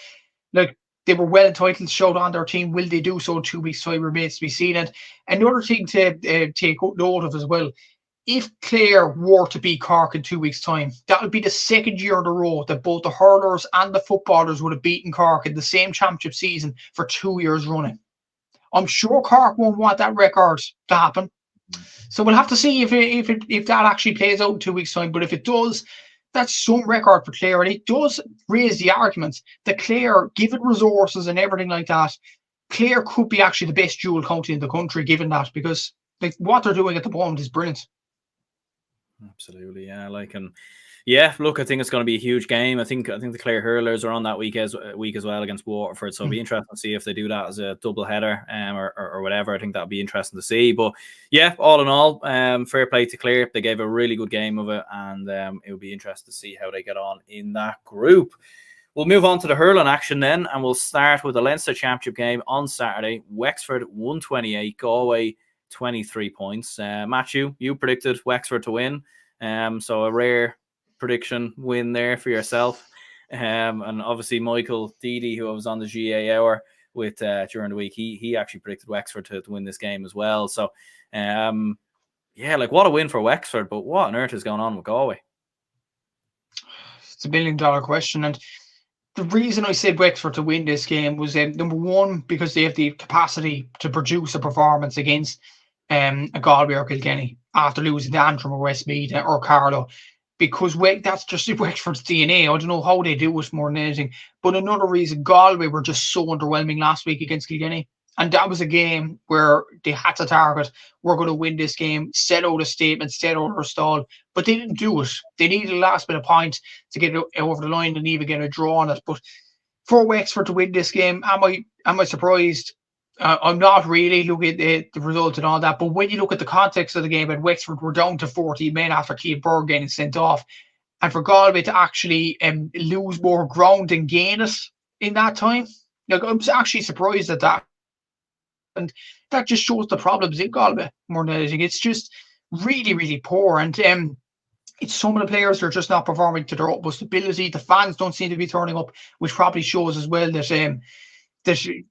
like, they were well entitled to shout on their team. Will they do so in 2 weeks' time remains to be seen. And another thing to take note of as well, if Clare were to beat Cork in 2 weeks' time, that would be the second year in a row that both the hurlers and the footballers would have beaten Cork in the same championship season for 2 years running. I'm sure Cork won't want that record to happen. So we'll have to see if that actually plays out in 2 weeks' time. But if it does, that's some record for Clare. And it does raise the arguments that Clare, given resources and everything like that, Clare could be actually the best dual county in the country, given that, because like what they're doing at the moment is brilliant. Absolutely, yeah. Look, I think it's going to be a huge game. I think the Clare hurlers are on that week as well against Waterford, so it'll be interesting to see if they do that as a double header or whatever. I think that'll be interesting to see. But yeah, all in all, fair play to Clare. They gave a really good game of it, and it'll be interesting to see how they get on in that group. We'll move on to the hurling action then, and we'll start with the Leinster Championship game on Saturday. Wexford 128, Galway 23 points. Matthew, you predicted Wexford to win, so a rare prediction win there for yourself. And obviously Michael Deedy, who I was on the GA hour with during the week, he actually predicted Wexford to win this game as well. So like what a win for Wexford, but what on earth is going on with Galway? It's $1 million question. And the reason I said Wexford to win this game was number one, because they have the capacity to produce a performance against a Galway or Kilkenny after losing to Antrim or Westmeath or Carlow, because that's just Wexford's DNA. I don't know how they do it more than anything. But another reason, Galway were just so underwhelming last week against Kilkenny. And that was a game where they had to target, we're going to win this game, set out a statement, set out a stall. But they didn't do it. They needed a last bit of points to get it over the line and even get a draw on it. But for Wexford to win this game, am I surprised? I'm not really looking at the result and all that, but when you look at the context of the game, and Wexford were down to 14 men after Keith Berg getting sent off, and for Galway to actually lose more ground and gain it in that time, like, I'm actually surprised at that. And that just shows the problems in Galway more than anything. It's just really, really poor. And it's some of the players that are just not performing to their utmost ability. The fans don't seem to be turning up, which probably shows as well that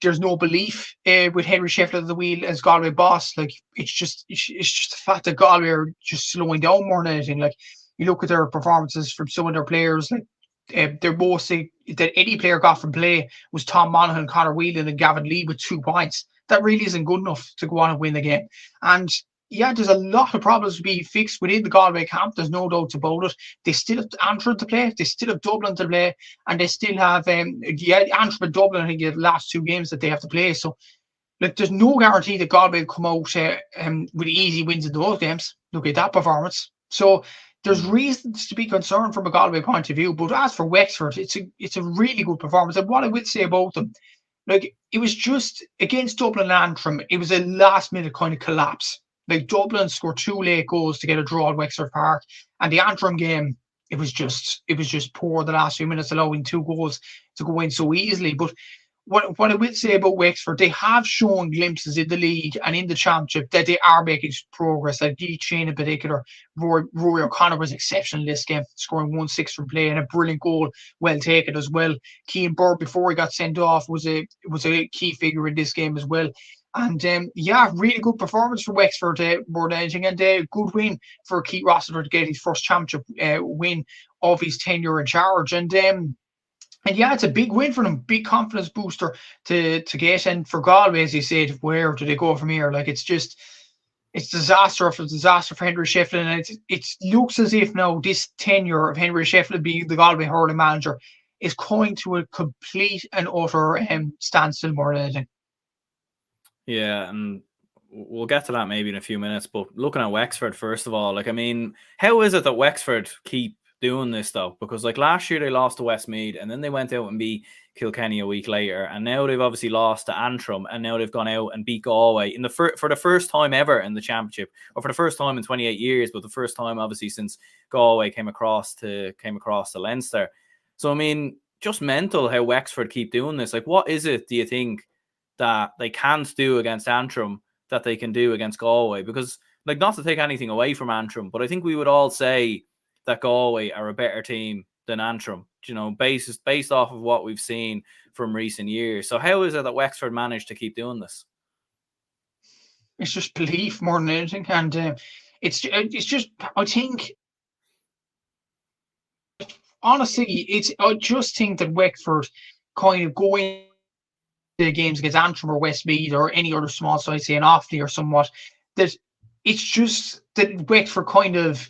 there's no belief with Henry Sheffield at the wheel as Galway boss. Like, it's just the fact that Galway are just slowing down more than anything. Like, you look at their performances from some of their players, like their most that any player got from play was Tom Monaghan, Conor Whelan, and Gavin Lee with 2 points. That really isn't good enough to go on and win the game. And yeah, there's a lot of problems to be fixed within the Galway camp. There's no doubt about it. They still have Antrim to play. They still have Dublin to play, and they still have Antrim and Dublin. I think the last 2 games that they have to play. So, like, there's no guarantee that Galway will come out with easy wins in those games. Look at that performance. So there's reasons to be concerned from a Galway point of view. But as for Wexford, it's a really good performance. And what I would say about them, like, it was just against Dublin and Antrim, it was a last minute kind of collapse. Like, Dublin scored 2 late goals to get a draw at Wexford Park, and the Antrim game, it was just poor the last few minutes, allowing 2 goals to go in so easily. But what I will say about Wexford, they have shown glimpses in the league and in the championship that they are making progress. Like Dee Chain in particular, Rory O'Connor was exceptional in this game, scoring 1-6 from play and a brilliant goal, well taken as well. Keane Bird, before he got sent off, was a key figure in this game as well. And really good performance for Wexford, more than anything, and a good win for Keith Rossiter to get his first championship win of his tenure in charge. And yeah, it's a big win for them, big confidence booster to get. And for Galway, as you said, where do they go from here? Like, it's disaster after disaster for Henry Shefflin. And it looks as if now this tenure of Henry Shefflin being the Galway hurling manager is coming to a complete and utter standstill more than anything. Yeah, and we'll get to that maybe in a few minutes. But looking at Wexford, first of all, like, I mean, how is it that Wexford keep doing this though? Because like last year they lost to Westmeath, and then they went out and beat Kilkenny a week later, and now they've obviously lost to Antrim, and now they've gone out and beat Galway in for the first time ever in the championship, or for the first time in 28 years, but the first time obviously since Galway came across to Leinster. So I mean, just mental how Wexford keep doing this. Like, what is it, do you think, that they can't do against Antrim that they can do against Galway? Because, like, not to take anything away from Antrim, but I think we would all say that Galway are a better team than Antrim, you know, based off of what we've seen from recent years. So how is it that Wexford managed to keep doing this? It's just belief more than anything, and it's just, I think, honestly, I just think that Wexford kind of going the games against Antrim or Westmeath or any other small side, say an Offaly or somewhat, that it's just that Wexford kind of,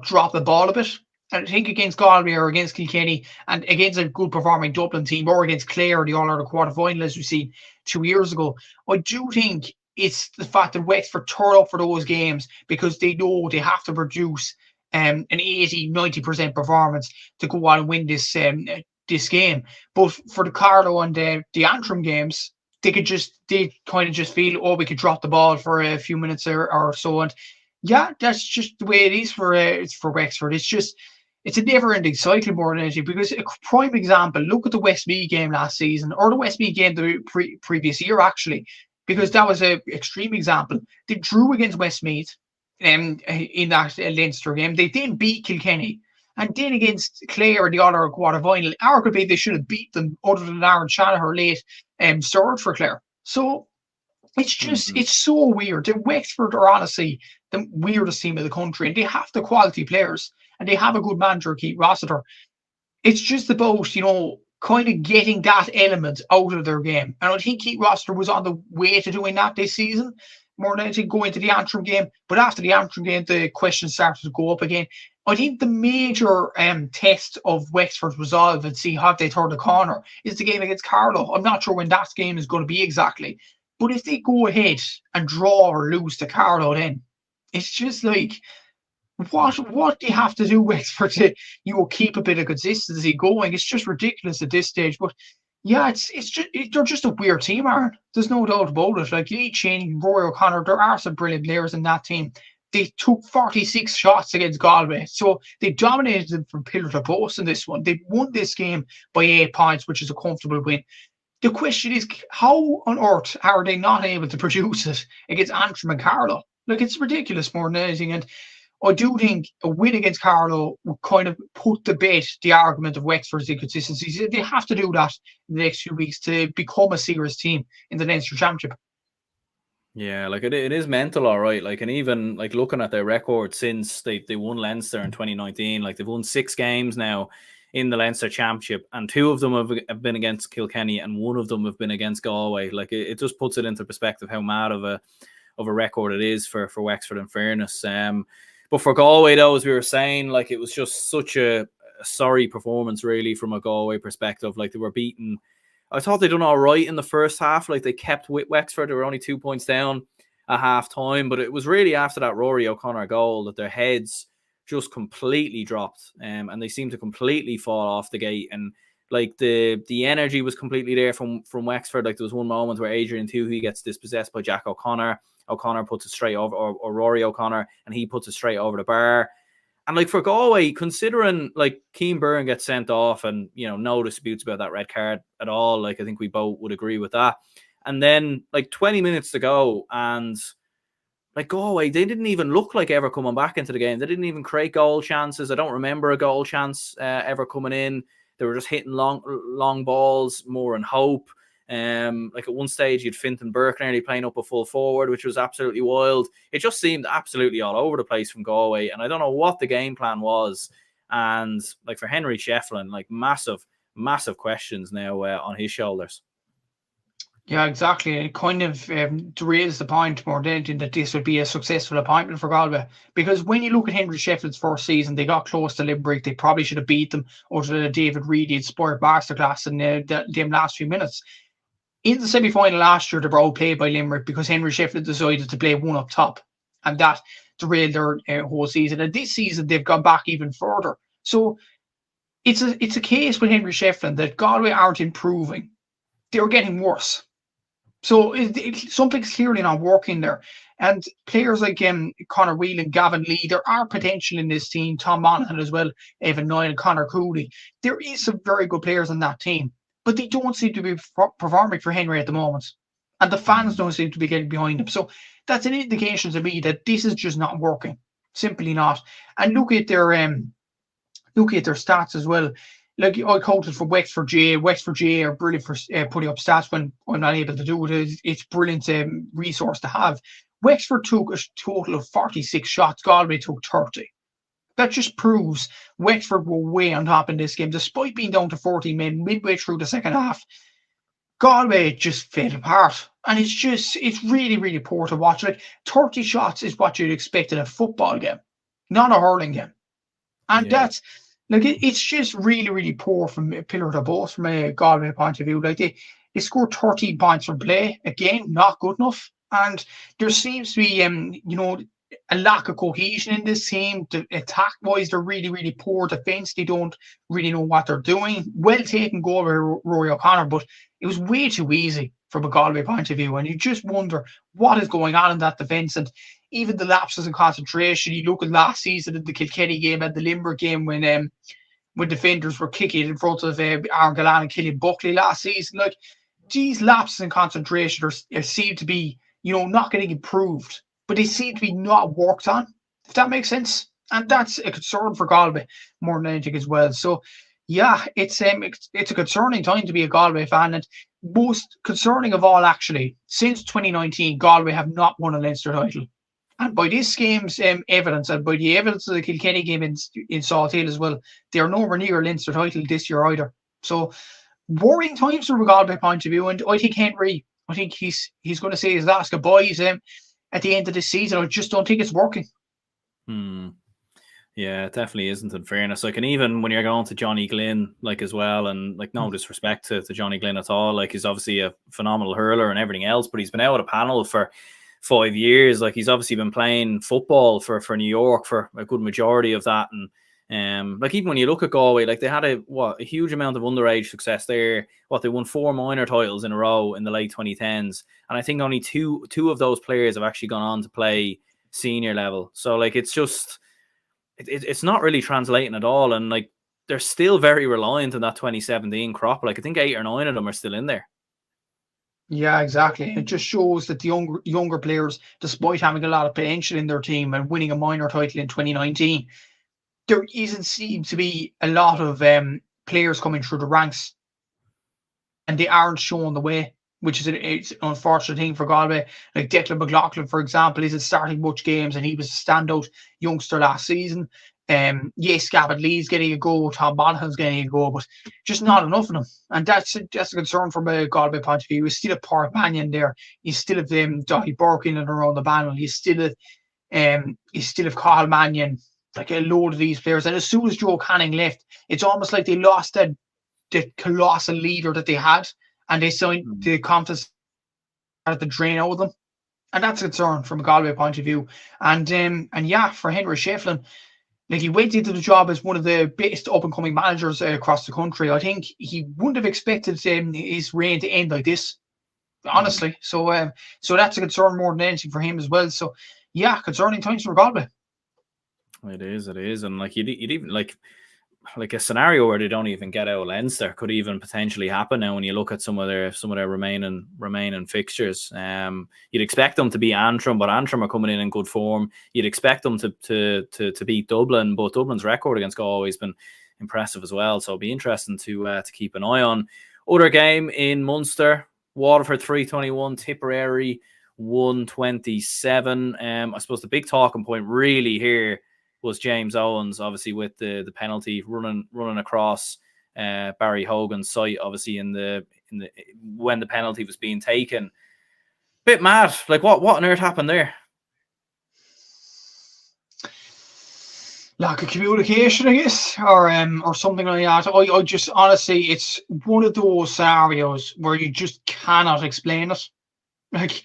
drop the ball a bit. And I think against Galway or against Kilkenny and against a good performing Dublin team or against Clare, the All-Ireland quarter-final, as we seen 2 years ago, I do think it's the fact that Wexford turn up for those games because they know they have to produce an 80-90% performance to go on and win this game. But for the Carlow and the Antrim games, they kind of just feel, oh, we could drop the ball for a few minutes or so. And yeah, that's just the way it is for Wexford. It's a never-ending cycle more than anything, because a prime example, look at the Westmeath game last season, or the Westmeath game the previous year, actually, because that was an extreme example. They drew against Westmeath in that Leinster game. They then beat Kilkenny. And then against Clare in the All-Ireland quarter-final, arguably they should have beat them, other than Aaron Shanahan late third for Clare. So it's just, it's so weird. The Wexford are honestly the weirdest team in the country, and they have the quality players, and they have a good manager, Keith Rossiter. It's just about, kind of getting that element out of their game. And I think Keith Rossiter was on the way to doing that this season, more than anything, going to the Antrim game. But after the Antrim game, the questions started to go up again. I think the major test of Wexford's resolve and see how they turn the corner is the game against Carlow. I'm not sure when that game is going to be exactly. But if they go ahead and draw or lose to Carlow, then it's just like, what do you have to do, Wexford, to keep a bit of consistency going? It's just ridiculous at this stage. But yeah, they're just a weird team, Aaron. There's no doubt about it. Like Lee Cheney, Rory O'Connor, there are some brilliant players in that team. They took 46 shots against Galway, so they dominated them from pillar to post in this one. They won this game by 8 points, which is a comfortable win. The question is, how on earth are they not able to produce it against Antrim and Carlow? Like, it's ridiculous more than anything. And I do think a win against Carlow would kind of put to bed the argument of Wexford's inconsistencies. They have to do that in the next few weeks to become a serious team in the Leinster Championship. Yeah, like it is mental, all right. Like, and even like looking at their record since they won Leinster in 2019, like they've won 6 games now in the Leinster Championship, and 2 of them have been against Kilkenny, and 1 of them have been against Galway. Like it just puts it into perspective how mad of a record it is for Wexford, in fairness. But for Galway, though, as we were saying, like it was just such a sorry performance, really, from a Galway perspective. Like they were beaten. I thought they done all right in the first half. Like they kept with Wexford. They were only 2 points down at half time, but it was really after that Rory O'Connor goal that their heads just completely dropped, and they seemed to completely fall off the gate. And like the energy was completely there from Wexford. Like there was one moment where Adrian Tuohy gets dispossessed by Jack O'Connor. O'Connor puts it straight over, or Rory O'Connor, and he puts it straight over the bar. And like for Galway, considering like Keane Byrne gets sent off, and no disputes about that red card at all. Like I think we both would agree with that. And then like 20 minutes to go, and like Galway, they didn't even look like ever coming back into the game. They didn't even create goal chances. I don't remember a goal chance ever coming in. They were just hitting long balls, more in hope. Like at one stage, you'd Fintan Burke nearly playing up a full forward, which was absolutely wild. It just seemed absolutely all over the place from Galway, and I don't know what the game plan was. And like for Henry Shefflin, like massive questions now on his shoulders. Yeah, exactly. It kind of derails the point more than anything that this would be a successful appointment for Galway. Because when you look at Henry Shefflin's first season, they got close to Limerick. They probably should have beat them, or to the David Reedy inspired masterclass in them last few minutes. In the semi-final last year, they were outplayed by Limerick because Henry Shefflin decided to play one up top, and that derailed their whole season. And this season, they've gone back even further. So it's a case with Henry Shefflin that Galway aren't improving; they're getting worse. So something's clearly not working there. And players like Conor Whelan, Gavin Lee, there are potential in this team. Tom Monaghan as well, Evan Niall and Conor Cooley. There is some very good players on that team, but they don't seem to be performing for Henry at the moment. And the fans don't seem to be getting behind them. So that's an indication to me that this is just not working. Simply not. And look at their stats as well. Like I quoted for Wexford GA. Wexford GA are brilliant for putting up stats when I'm not able to do it. It's brilliant resource to have. Wexford took a total of 46 shots. Galway took 30. That just proves Wexford were way on top in this game, despite being down to 14 men midway through the second half. Galway just fell apart, and it's really, really poor to watch. Like 30 shots is what you'd expect in a football game, not a hurling game, and that's. Like it's just really, really poor from pillar to post from a Galway point of view. Like they scored 13 points from play. Again, not good enough. And there seems to be a lack of cohesion in this team. The attack wise, they're really, really poor. Defence, they don't really know what they're doing. Well taken goal by Rory O'Connor, but it was way too easy from a Galway point of view. And you just wonder what is going on in that defence. And even the lapses in concentration. You look at last season in the Kilkenny game and the Limerick game when defenders were kicking in front of Aaron Gallan and Killian Buckley last season. Like these lapses in concentration seem to be, not getting improved, but they seem to be not worked on, if that makes sense. And that's a concern for Galway more than anything as well. So yeah, it's a concerning time to be a Galway fan, and most concerning of all, actually, since 2019, Galway have not won a Leinster title. And by this game's evidence, and by the evidence of the Kilkenny game in Salt Hill as well, they are nowhere near a Leinster title this year either. So worrying times from a Galway point of view. And I think Henry, he's going to say his last goodbyes at the end of this season. I just don't think it's working. Yeah, it definitely isn't, in fairness. Like, and even when you're going to Johnny Glynn, like, as well, and like, no disrespect to Johnny Glynn at all. Like, he's obviously a phenomenal hurler and everything else, but he's been out of the panel for 5 years. Like, he's obviously been playing football for New York for a good majority of that. And like, even when you look at Galway, like, they had a huge amount of underage success there. They won 4 minor titles in a row in the late 2010s, and I think only two of those players have actually gone on to play senior level. So like, it's just it's not really translating at all, and like, they're still very reliant on that 2017 crop. Like, I think 8 or 9 of them are still in there. Yeah, exactly. It just shows that the younger players, despite having a lot of potential in their team and winning a minor title in 2019, there isn't seem to be a lot of players coming through the ranks, and they aren't showing the way, which is it's an unfortunate thing for Galway. Like Declan McLaughlin, for example, isn't starting much games, and he was a standout youngster last season. Yes, Gavin Lee's getting a go, Tom Monaghan's getting a go, but just not enough of them. And that's a concern from a Galway point of view. You still have Park Mannion there. You still have Donny Burke in and around the panel. You still have Carl Mannion, like a load of these players. And as soon as Joe Canning left, it's almost like they lost the colossal leader that they had, and they signed the confidence at the drain out of them. And that's a concern from a Galway point of view. And yeah, for Henry Shefflin, like, he went into the job as one of the best up-and-coming managers across the country. I think he wouldn't have expected his reign to end like this, honestly. So that's a concern more than anything for him as well. So, yeah, concerning times for Galway. It is. And, like, you'd even, like a scenario where they don't even get out of Leinster could even potentially happen now when you look at some of their remaining fixtures. You'd expect them to beat Antrim, but Antrim are coming in good form. You'd expect them to beat Dublin, but Dublin's record against Galway has been impressive as well. So it'll be interesting to keep an eye on. Other game in Munster, Waterford 321, Tipperary 127. I suppose the big talking point really here was James Owens, obviously with the penalty running across Barry Hogan's site, obviously in the when the penalty was being taken. Bit mad. Like, what on earth happened there? Lack of communication, I guess, or something like that. I just honestly, it's one of those scenarios where you just cannot explain it. Like,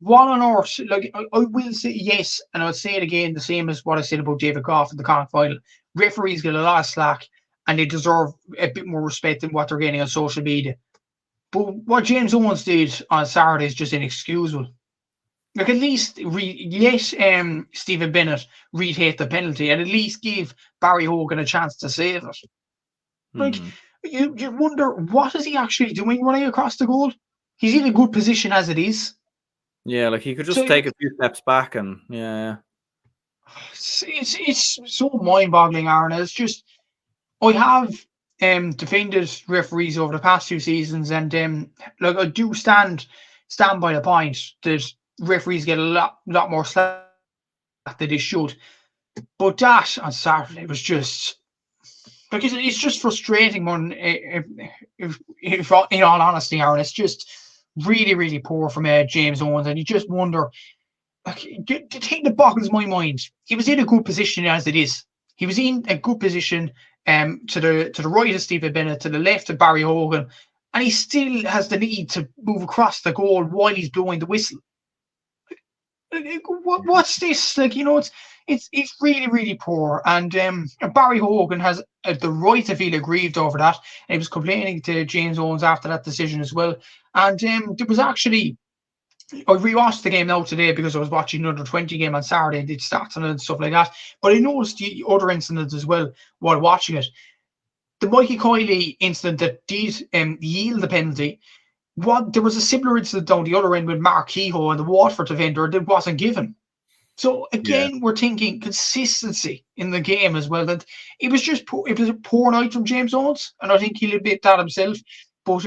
what on earth? Like, I will say yes, and I'll say it again, the same as what I said about David Goff in the Connacht final. Referees get a lot of slack, and they deserve a bit more respect than what they're getting on social media. But what James Owens did on Saturday is just inexcusable. Like, at least let Stephen Bennett retake the penalty, and at least give Barry Hogan a chance to save it. Like, you wonder, what is he actually doing running across the goal? He's in a good position as it is. Yeah, like, he could just take a few steps back, and yeah. It's so mind-boggling, Aaron. It's just, I have defended referees over the past 2 seasons, and like, I do stand by the point that referees get a lot more slack than they should. But that on Saturday was just, like, it's just frustrating. One, if in all honesty, Aaron, it's just really, really poor from James Owens, and you just wonder, like, to take the boggles my mind. He was in a good position as it is. He was in a good position to the right of Stephen Bennett, to the left of Barry Hogan, and he still has the need to move across the goal while he's blowing the whistle. What's this? Like, it's really, really poor. And Barry Hogan has the right to feel aggrieved over that. And he was complaining to James Owens after that decision as well. And there was actually, I rewatched the game now today because I was watching another 20 game on Saturday and did stats on it and stuff like that. But I noticed the other incidents as well while watching it. The Mikey Kiley incident that did yield the penalty, there was a similar incident down the other end with Mark Kehoe and the Waterford defender that wasn't given. So again, we're thinking consistency in the game as well. That it was just poor, it was a poor night from James Owens, and I think he'll admit that himself. But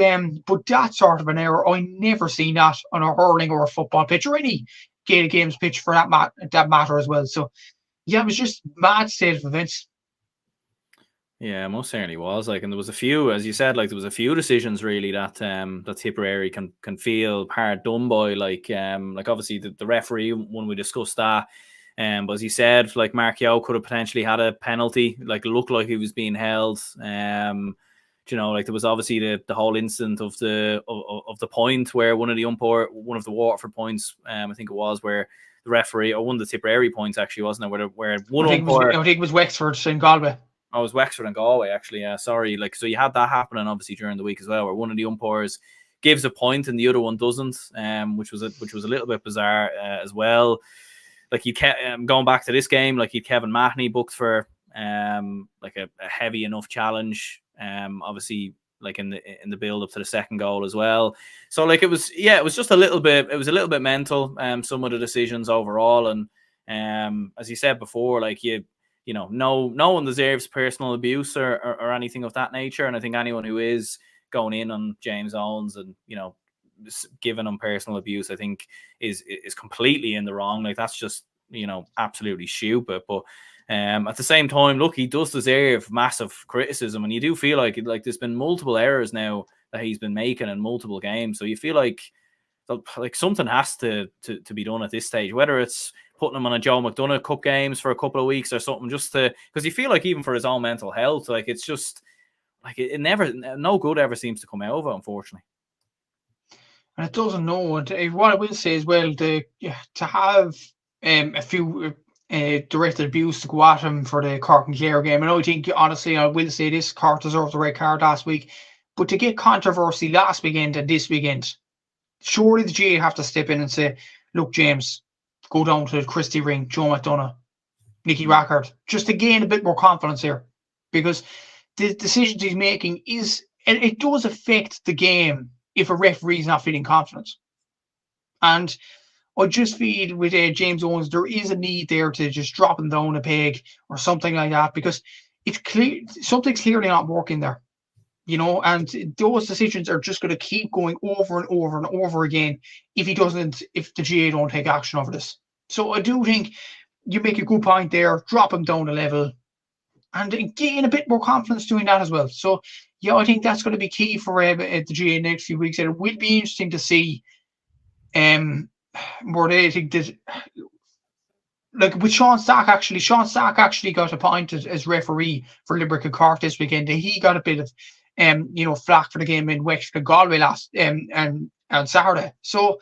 that sort of an error, I never seen that on a hurling or a football pitch or any Gaelic Games pitch for that matter as well. So yeah, it was just mad state of events. Yeah, most certainly was. Like, and there was a few, as you said, like, there was a few decisions really that that Tipperary can feel hard done by. Like obviously the referee, when we discussed that, but as you said, like, Mark Kehoe could have potentially had a penalty. Like, it looked like he was being held. Like, there was obviously the whole incident of the point where one of the Waterford points, I think it was, where the referee, or one of the Tipperary points actually, wasn't it? Where one umpire, I think it was Wexford in Galway. Oh, it was Wexford and Galway, actually. Yeah, sorry. Like, so you had that happening obviously during the week as well, where one of the umpires gives a point and the other one doesn't, which was a little bit bizarre as well. Like, you going back to this game, like, you'd Kevin Mahoney booked for like a heavy enough challenge, obviously, like in the build up to the second goal as well. So, like, it was just a little bit mental, some of the decisions overall, and as you said before, like, no one deserves personal abuse or anything of that nature. And I think anyone who is going in on James Owens and, giving him personal abuse, I think is completely in the wrong. Like, that's just, absolutely stupid. But At the same time, look, he does deserve massive criticism, and you do feel like there's been multiple errors now that he's been making in multiple games. So you feel like something has to be done at this stage, whether it's putting him on a Joe McDonough Cup games for a couple of weeks or something, just to, because you feel like even for his own mental health, like it's just like it never, no good ever seems to come out of it, unfortunately. And it doesn't know. And what I will say as well, to have a few directed abuse to go at him for the Cork and Clare game. And I think, honestly, I will say this, Cork deserved the red card last week. But to get controversy last weekend and this weekend, surely the GA have to step in and say, look, James, go down to Christy Ring, Joe McDonough, Nicky Rackard, just to gain a bit more confidence here. Because the decisions he's making it does affect the game if a referee's not feeling confident. And I just feel with James Owens, there is a need there to just drop him down a peg or something like that, because it's clear something's clearly not working there. And those decisions are just going to keep going over and over and over again if the GA don't take action over this. So I do think you make a good point there, drop him down a level and gain a bit more confidence doing that as well. So yeah, I think that's going to be key for the GA next few weeks. And it will be interesting to see where they think that, like with Sean Stack actually got appointed as referee for Limerick and Cork this weekend. He got a bit of flack for the game in Wexford Galway last and Saturday. So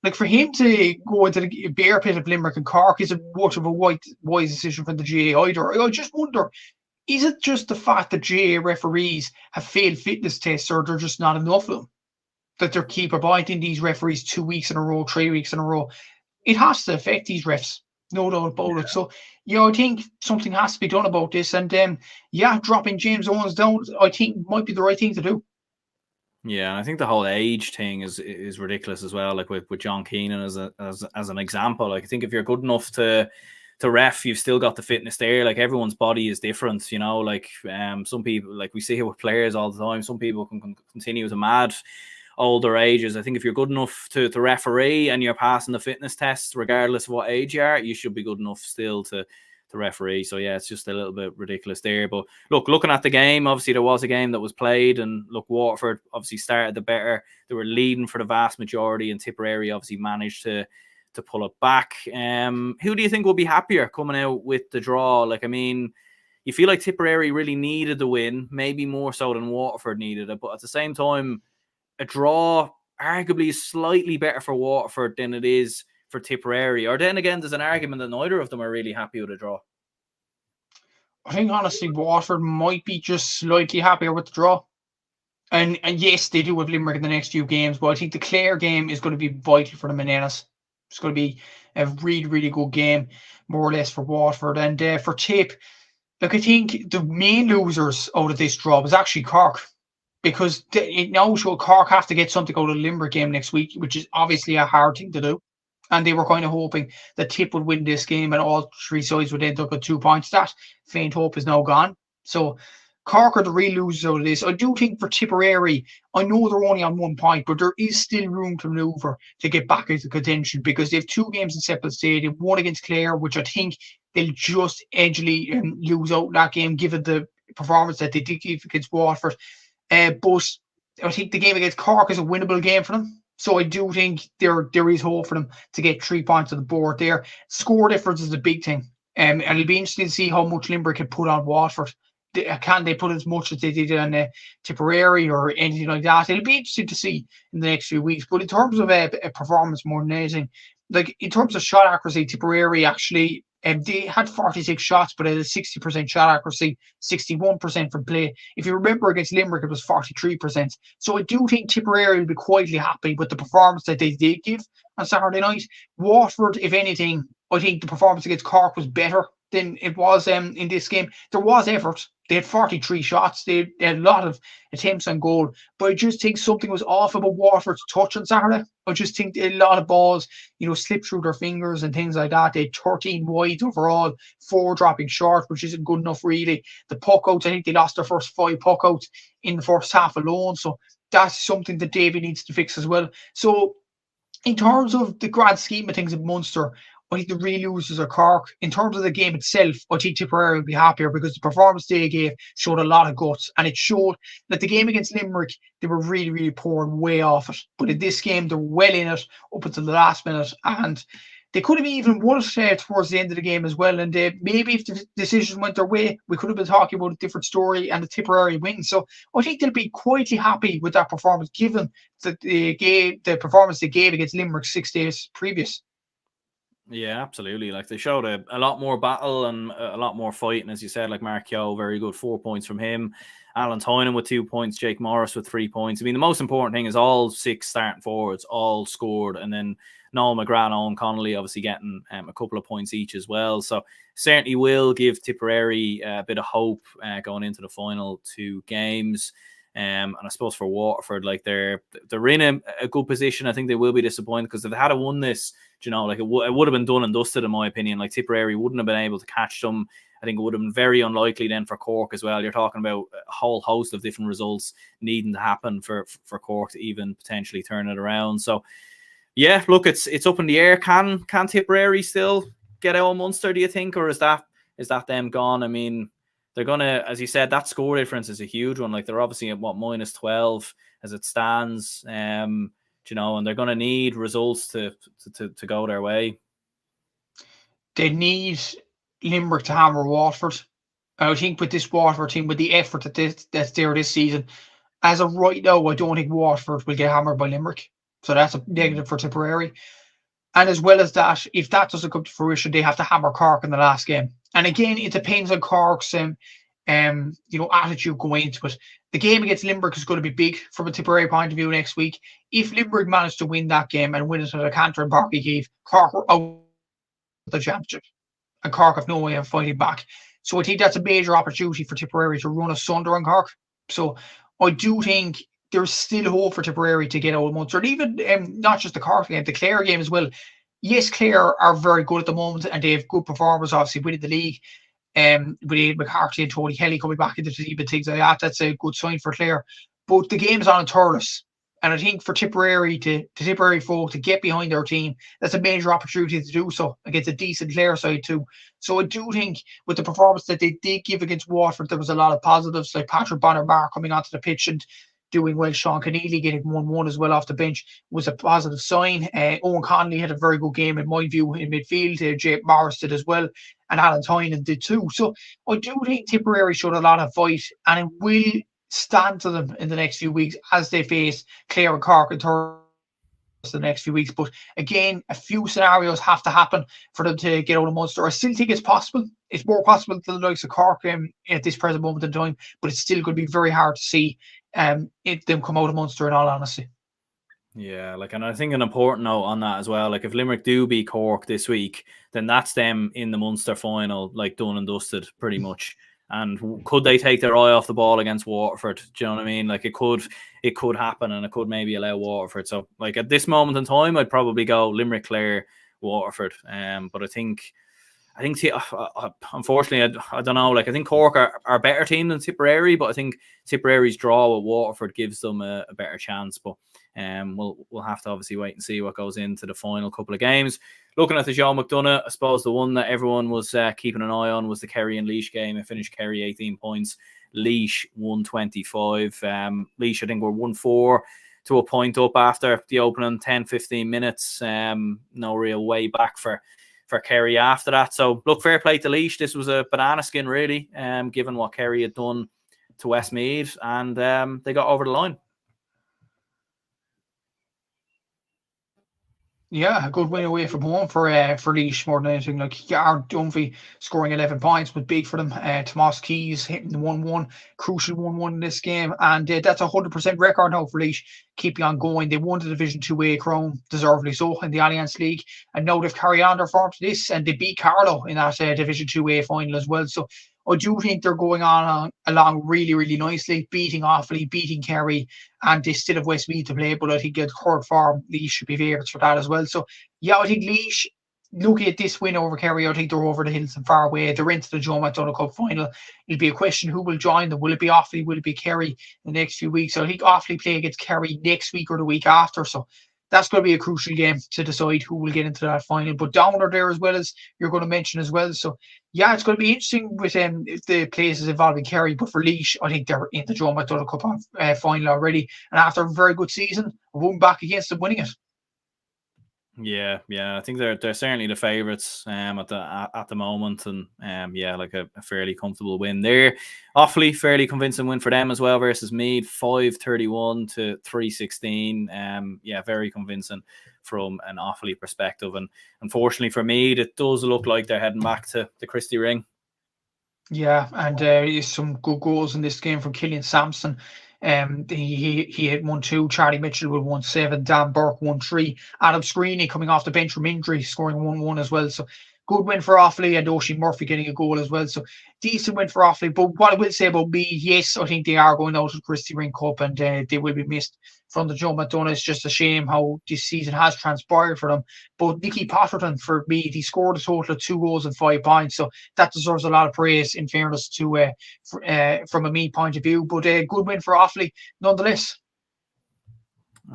like for him to go into the bear pit of Limerick and Cork isn't much of a wise decision for the GA either. I just wonder, is it just the fact that GA referees have failed fitness tests, or they're just not enough of them, that they keep appointing these referees 2 weeks in a row, 3 weeks in a row? It has to affect these refs, no doubt about it. So I think something has to be done about this. And dropping James Owens down, I think might be the right thing to do. Yeah, and I think the whole age thing is ridiculous as well. Like with John Keenan as an example. Like I think if you're good enough to ref, you've still got the fitness there. Like everyone's body is different, like some people, like we see it with players all the time, some people can continue to mad older ages. I think if you're good enough to referee and you're passing the fitness tests, regardless of what age you are, you should be good enough still to referee. So yeah, it's just a little bit ridiculous there. But look, looking at the game, obviously there was a game that was played, and look, Waterford obviously started the better. They were leading for the vast majority, and Tipperary obviously managed to pull it back. Who do you think will be happier coming out with the draw? Like, I mean, you feel like Tipperary really needed the win, maybe more so than Waterford needed it, but at the same time, a draw arguably is slightly better for Waterford than it is for Tipperary. Or then again, there's an argument that neither of them are really happy with a draw. I think honestly, Waterford might be just slightly happier with the draw. And yes, they do have Limerick in the next few games, but I think the Clare game is going to be vital for the Menanas. It's going to be a really, really good game, more or less, for Waterford. And for Tip, look, I think the main losers out of this draw was actually Cork, because it now shows Cork have to get something out of the Limerick game next week, which is obviously a hard thing to do. And they were kind of hoping that Tip would win this game and all three sides would end up with 2 points. That faint hope is now gone. So Cork are the real losers out of this. I do think for Tipperary, I know they're only on 1 point, but there is still room to manoeuvre to get back into contention, because they have 2 games in separate stadium, one against Clare, which I think they'll just edgily lose out that game, given the performance that they did give against Waterford. But I think the game against Cork is a winnable game for them. So I do think there is hope for them to get 3 points on the board there. Score difference is the big thing. And it'll be interesting to see how much Limerick can put on Waterford. Can they put as much as they did on Tipperary or anything like that? It'll be interesting to see in the next few weeks. But in terms of a performance more than anything, like in terms of shot accuracy, Tipperary actually they had 46 shots, but it had a 60% shot accuracy, 61% from play. If you remember against Limerick, it was 43%. So I do think Tipperary will be quietly happy with the performance that they did give on Saturday night. Waterford, if anything, I think the performance against Cork was better than it was in this game. There was effort. They had 43 shots. They had a lot of attempts on goal. But I just think something was off about Waterford's touch on Saturday. I just think a lot of balls, slipped through their fingers and things like that. They had 13 wides overall, 4 dropping short, which isn't good enough really. The puck outs, I think they lost their first 5 puck outs in the first half alone. So that's something that Davy needs to fix as well. So in terms of the grand scheme of things in Munster, I think the real losers are Cork. In terms of the game itself, I think Tipperary will be happier because the performance they gave showed a lot of guts, and it showed that the game against Limerick, they were really, really poor and way off it. But in this game, they're well in it up until the last minute, and they could have even won it towards the end of the game as well. And maybe if the decision went their way, we could have been talking about a different story and the Tipperary win. So I think they'll be quietly happy with that performance, given that the performance they gave against Limerick 6 days previous. Yeah, absolutely. Like they showed a lot more battle and a lot more fight. And as you said, like Mark Keogh, very good, 4 points from him. Alan Tynan with 2 points, Jake Morris with 3 points. I mean, the most important thing is all 6 starting forwards all scored. And then Noel McGrath and Owen Connolly obviously getting a couple of points each as well. So certainly will give Tipperary a bit of hope going into the final 2 games. And I suppose for Waterford, like they're in a good position. I think they will be disappointed because if they had won this, you know, like it would have been done and dusted in my opinion. Like Tipperary wouldn't have been able to catch them. I think it would have been very unlikely then for Cork as well. You're talking about a whole host of different results needing to happen for Cork to even potentially turn it around. So yeah, look, it's up in the air. Can Tipperary still get out of Munster, do you think, or is that them gone? I mean, they're gonna, as you said, that score difference is a huge one. Like they're obviously at minus 12 as it stands. You know, and they're gonna need results to go their way. They need Limerick to hammer Waterford. I think with this Waterford team, with the effort that's there this season, as of right now, I don't think Waterford will get hammered by Limerick. So that's a negative for Tipperary. And as well as that, if that doesn't come to fruition, they have to hammer Cork in the last game. And again, it depends on Cork's attitude going into it. The game against Limerick is going to be big from a Tipperary point of view next week. If Limerick manage to win that game and win it at a canter and Barky Keefe, Cork are out of the championship. And Cork have no way of fighting back. So I think that's a major opportunity for Tipperary to run asunder on Cork. So I do think there's still hope for Tipperary to get out of Munster. And even not just the Cork game, the Clare game as well. Yes, Clare are very good at the moment and they have good performers, obviously, winning the league. With Aidan McCarthy and Tony Kelly coming back into the team and things like that, that's a good sign for Clare. But the game's on in Thurles. And I think for Tipperary, to Tipperary folk to get behind their team, that's a major opportunity to do so against a decent Clare side too. So I do think with the performance that they did give against Waterford, there was a lot of positives, like Patrick Bonner-Barr coming onto the pitch and doing well. Sean Keneally getting 1-1 as well off the bench was a positive sign. Owen Connolly had a very good game in my view in midfield. Jake Morris did as well, and Alan Tynan did too. So I do think Tipperary showed a lot of fight, and it will stand to them in the next few weeks as they face Clare and Cork and Thurles the next few weeks. But again, a few scenarios have to happen for them to get out of Munster. I still think it's possible. It's more possible than the likes of Cork at this present moment in time, but it's still going to be very hard to see them come out of Munster in all honesty. Yeah, and I think an important note on that as well, like if Limerick do beat Cork this week, then that's them in the Munster final, like done and dusted pretty much. And could they take their eye off the ball against Waterford? Do you know what I mean? Like it could happen, and it could maybe allow Waterford. So like at this moment in time, I'd probably go Limerick, Clare, Waterford. But I think unfortunately, I don't know. Like I think Cork are a better team than Tipperary, but I think Tipperary's draw with Waterford gives them a better chance. But we'll have to obviously wait and see what goes into the final couple of games. Looking at the Joe McDonough, I suppose the one that everyone was keeping an eye on was the Kerry and Laois game. It finished Kerry 18 points, Laois 125. Laois, I think, were 1-4 to a point up after the opening 10-15 minutes. No real way back for Kerry after that. So look, fair play to Laois. This was a banana skin really, given what Kerry had done to Westmeath, and they got over the line. Yeah, a good win away from home for Laois more than anything. Like Aaron Dunphy scoring 11 points was big for them. Tomas Keys hitting the 1-1, crucial 1-1 in this game, and that's a 100% record now for Laois, keeping on going. They won the Division 2A crown, deservedly so, in the Alliance League, and now they've carried on their form to this, and they beat Carlow in that Division 2A final as well. So I do think they're going on along really, really nicely, beating Offaly, beating Kerry, and they still have Westmeath to play, but I think at third form, Laois should be favourites for that as well. So, yeah, I think Laois, looking at this win over Kerry, I think they're over the hills and far away. They're into the Joe McDonough Cup final. It'll be a question who will join them. Will it be Offaly? Will it be Kerry in the next few weeks? So I think Offaly play against Kerry next week or the week after. So that's going to be a crucial game to decide who will get into that final. But Down are there as well, as you're going to mention as well. So yeah, it's going to be interesting with the places involving Kerry. But for Laois, I think they're in the Joe McDonagh Cup final already, and after a very good season, won back against them winning it. Yeah, I think they're certainly the favourites at the moment, and like a fairly comfortable win there. Offaly, fairly convincing win for them as well versus Meath, 5-31 to 3-16. Very convincing from an Offaly perspective, and unfortunately for Meath, it does look like they're heading back to the Christie Ring. Yeah, and some good goals in this game from Killian Sampson. He hit 1-2. Charlie Mitchell with 1-7. Dan Burke 1-3. Adam Screeney coming off the bench from injury, scoring 1-1 as well. So good win for Offaly, and Oisin Murphy getting a goal as well. So decent win for Offaly. But what I will say about me, yes, I think they are going out of the Christie Ring Cup, and they will be missed from the Joe McDonagh. It's just a shame how this season has transpired for them. But Nicky Potterton, for me, he scored a total of 2 goals and 5 points. So that deserves a lot of praise, in fairness to from a me point of view. But a good win for Offaly nonetheless.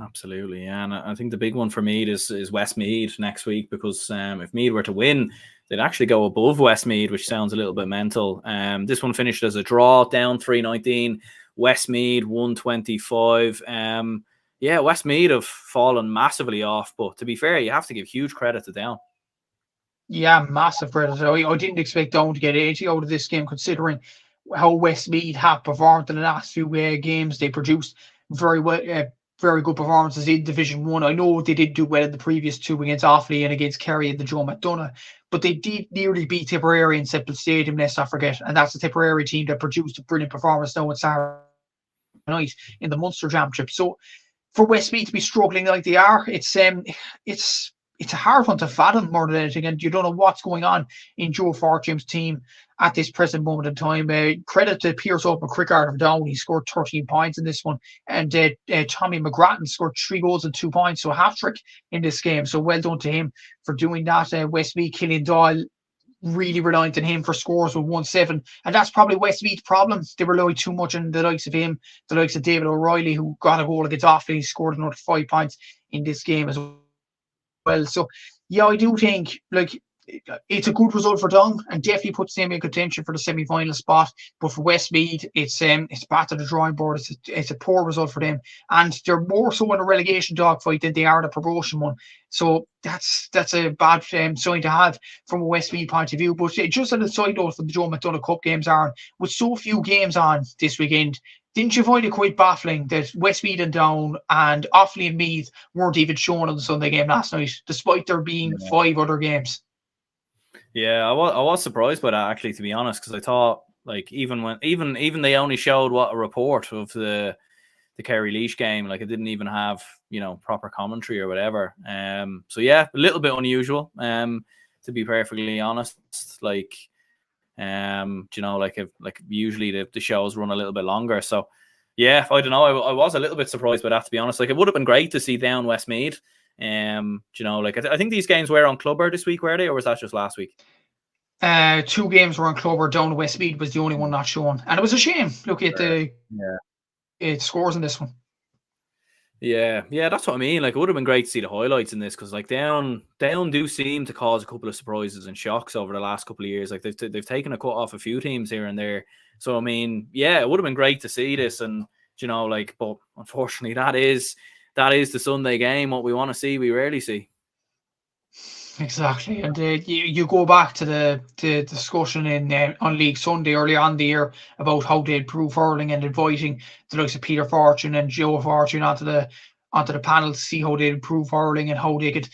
Absolutely, yeah. And I think the big one for Meath is Westmeath next week, because if Meath were to win, they'd actually go above Westmeath, which sounds a little bit mental. This one finished as a draw, down 3-19. Westmeath 125. Westmeath have fallen massively off, but to be fair, you have to give huge credit to Down. Yeah, massive credit. I didn't expect Down to get 80 out of this game, considering how Westmeath have performed in the last few games. They produced very good performances in Division 1. I know they did do well in the previous 2 against Offaly and against Kerry and the Joe McDonagh, but they did nearly beat Tipperary in Semple Stadium, lest I forget. And that's the Tipperary team that produced a brilliant performance now on Saturday night in the Munster Championship. So for Westmeath to be struggling like they are, it's a hard one to fathom more than anything, and you don't know what's going on in Joe Fortune's team at this present moment in time. Credit to Pierce Open Crickard of Down. He scored 13 points in this one, and Tommy McGrattan scored 3 goals and 2 points, so a hat-trick in this game. So well done to him for doing that. Westmeath, Killian Doyle, really reliant on him for scores with 1-7, and that's probably Westmeath's problem. They rely too much on the likes of him, the likes of David O'Reilly, who got a goal against Offaly. He scored another 5 points in this game as well. So yeah, I do think it's a good result for Down, and definitely puts them in contention for the semi-final spot. But for Westmeath, it's back to the drawing board. It's a poor result for them, and they're more so in a relegation dogfight than they are in a promotion one. So that's a bad sign to have from a Westmeath point of view. But just on the side note, for the Joe McDonagh Cup games, Aaron, with so few games on this weekend, didn't you find it quite baffling that Westmeath and Down and Offaly and Meath weren't even shown on the Sunday game last night, despite there being 5 other games? Yeah, I was surprised by that, actually, to be honest, because I thought, like, even they only showed a report of the Kerry Laois game, like it didn't even have proper commentary or whatever. So yeah, a little bit unusual. To be perfectly honest, like usually the shows run a little bit longer. So yeah, I don't know. I was a little bit surprised by that, to be honest. Like, it would have been great to see Down Westmeath. I think these games were on Clubber this week, were they, or was that just last week? 2 games were on Clubber. Down Westmeath was the only one not shown, and it was a shame. Look at the scores in this one. Yeah, that's what I mean. Like, it would have been great to see the highlights in this, because like Down do seem to cause a couple of surprises and shocks over the last couple of years. Like they've taken a cut off a few teams here and there. So I mean, yeah, it would have been great to see this, and but unfortunately, that is the Sunday game. What we want to see, we rarely see. Exactly, and you go back to the discussion on League Sunday earlier on the year about how they improve hurling and inviting the likes of Peter Fortune and Joe Fortune onto the panel to see how they improve hurling and how they could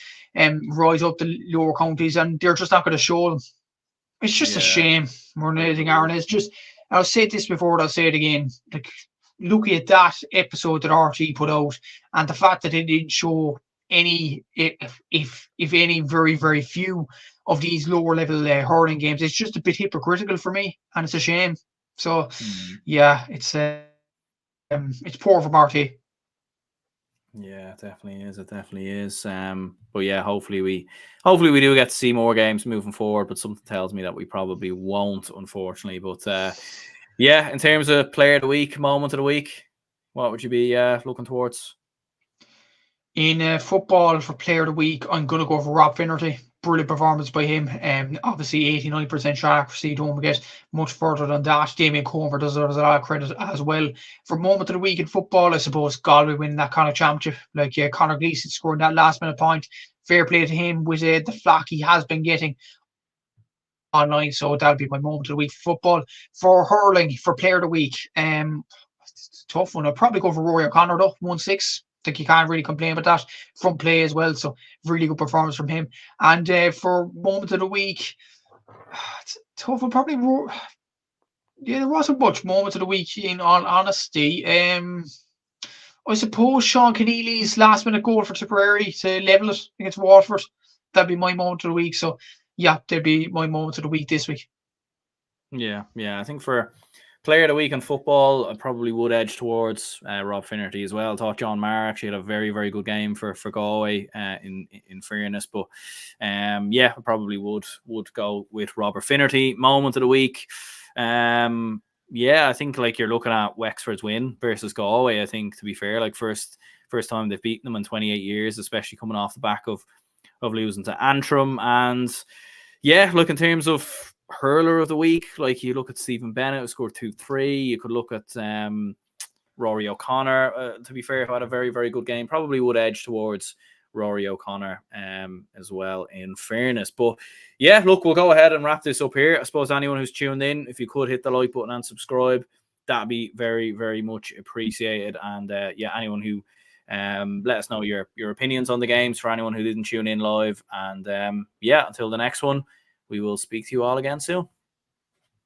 rise up the lower counties, and they're just not going to show them. It's just a shame more than anything, Aaron. It's just, I'll say this before, I'll say it again. Like, looking at that episode that RT put out, and the fact that they didn't show any, if any, very, very few of these lower level hurling games, it's just a bit hypocritical for me, and it's a shame. So yeah, it's poor from RT. Yeah, it definitely is. But yeah, hopefully we do get to see more games moving forward, but something tells me that we probably won't, unfortunately. But yeah, in terms of player of the week, moment of the week, what would you be looking towards? In football for player of the week, I'm going to go for Rob Finnerty. Brilliant performance by him. Obviously, 89% shot accuracy. Don't get much further than that. Damien Comer deserves a lot of credit as well. For moment of the week in football, I suppose Galway winning that Connacht championship. Like Conor Gleeson scoring that last minute point. Fair play to him with the flack he has been getting online. So that'll be my moment of the week for football. For hurling, for player of the week, it's a tough one. I'll probably go for Rory O'Connor though, 1-6. Think you can't really complain about that. Front play as well, so really good performance from him. And for moment of the week, it's a tough one. Probably, there wasn't much moment of the week in all honesty. I suppose Sean Keneally's last minute goal for Tipperary to level it against Waterford. That'd be my moment of the week. So yeah, that'd be my moment of the week this week. Yeah. I think for player of the week in football, I probably would edge towards Rob Finnerty as well. I thought John Maher actually had a very, very good game for Galway in fairness. But I probably would go with Robert Finnerty. Moment of the week. I think like you're looking at Wexford's win versus Galway. I think, to be fair, like first time they've beaten them in 28 years, especially coming off the back of losing to Antrim. And look, in terms of hurler of the week, like you look at Stephen Bennett, who scored 2-3. You could look at Rory O'Connor, to be fair, who had a very, very good game. Probably would edge towards Rory O'Connor as well, in fairness. But look, we'll go ahead and wrap this up here. I suppose anyone who's tuned in, if you could hit the like button and subscribe, that'd be very, very much appreciated. And anyone who let us know your opinions on the games, for anyone who didn't tune in live. And until the next one, we will speak to you all again soon.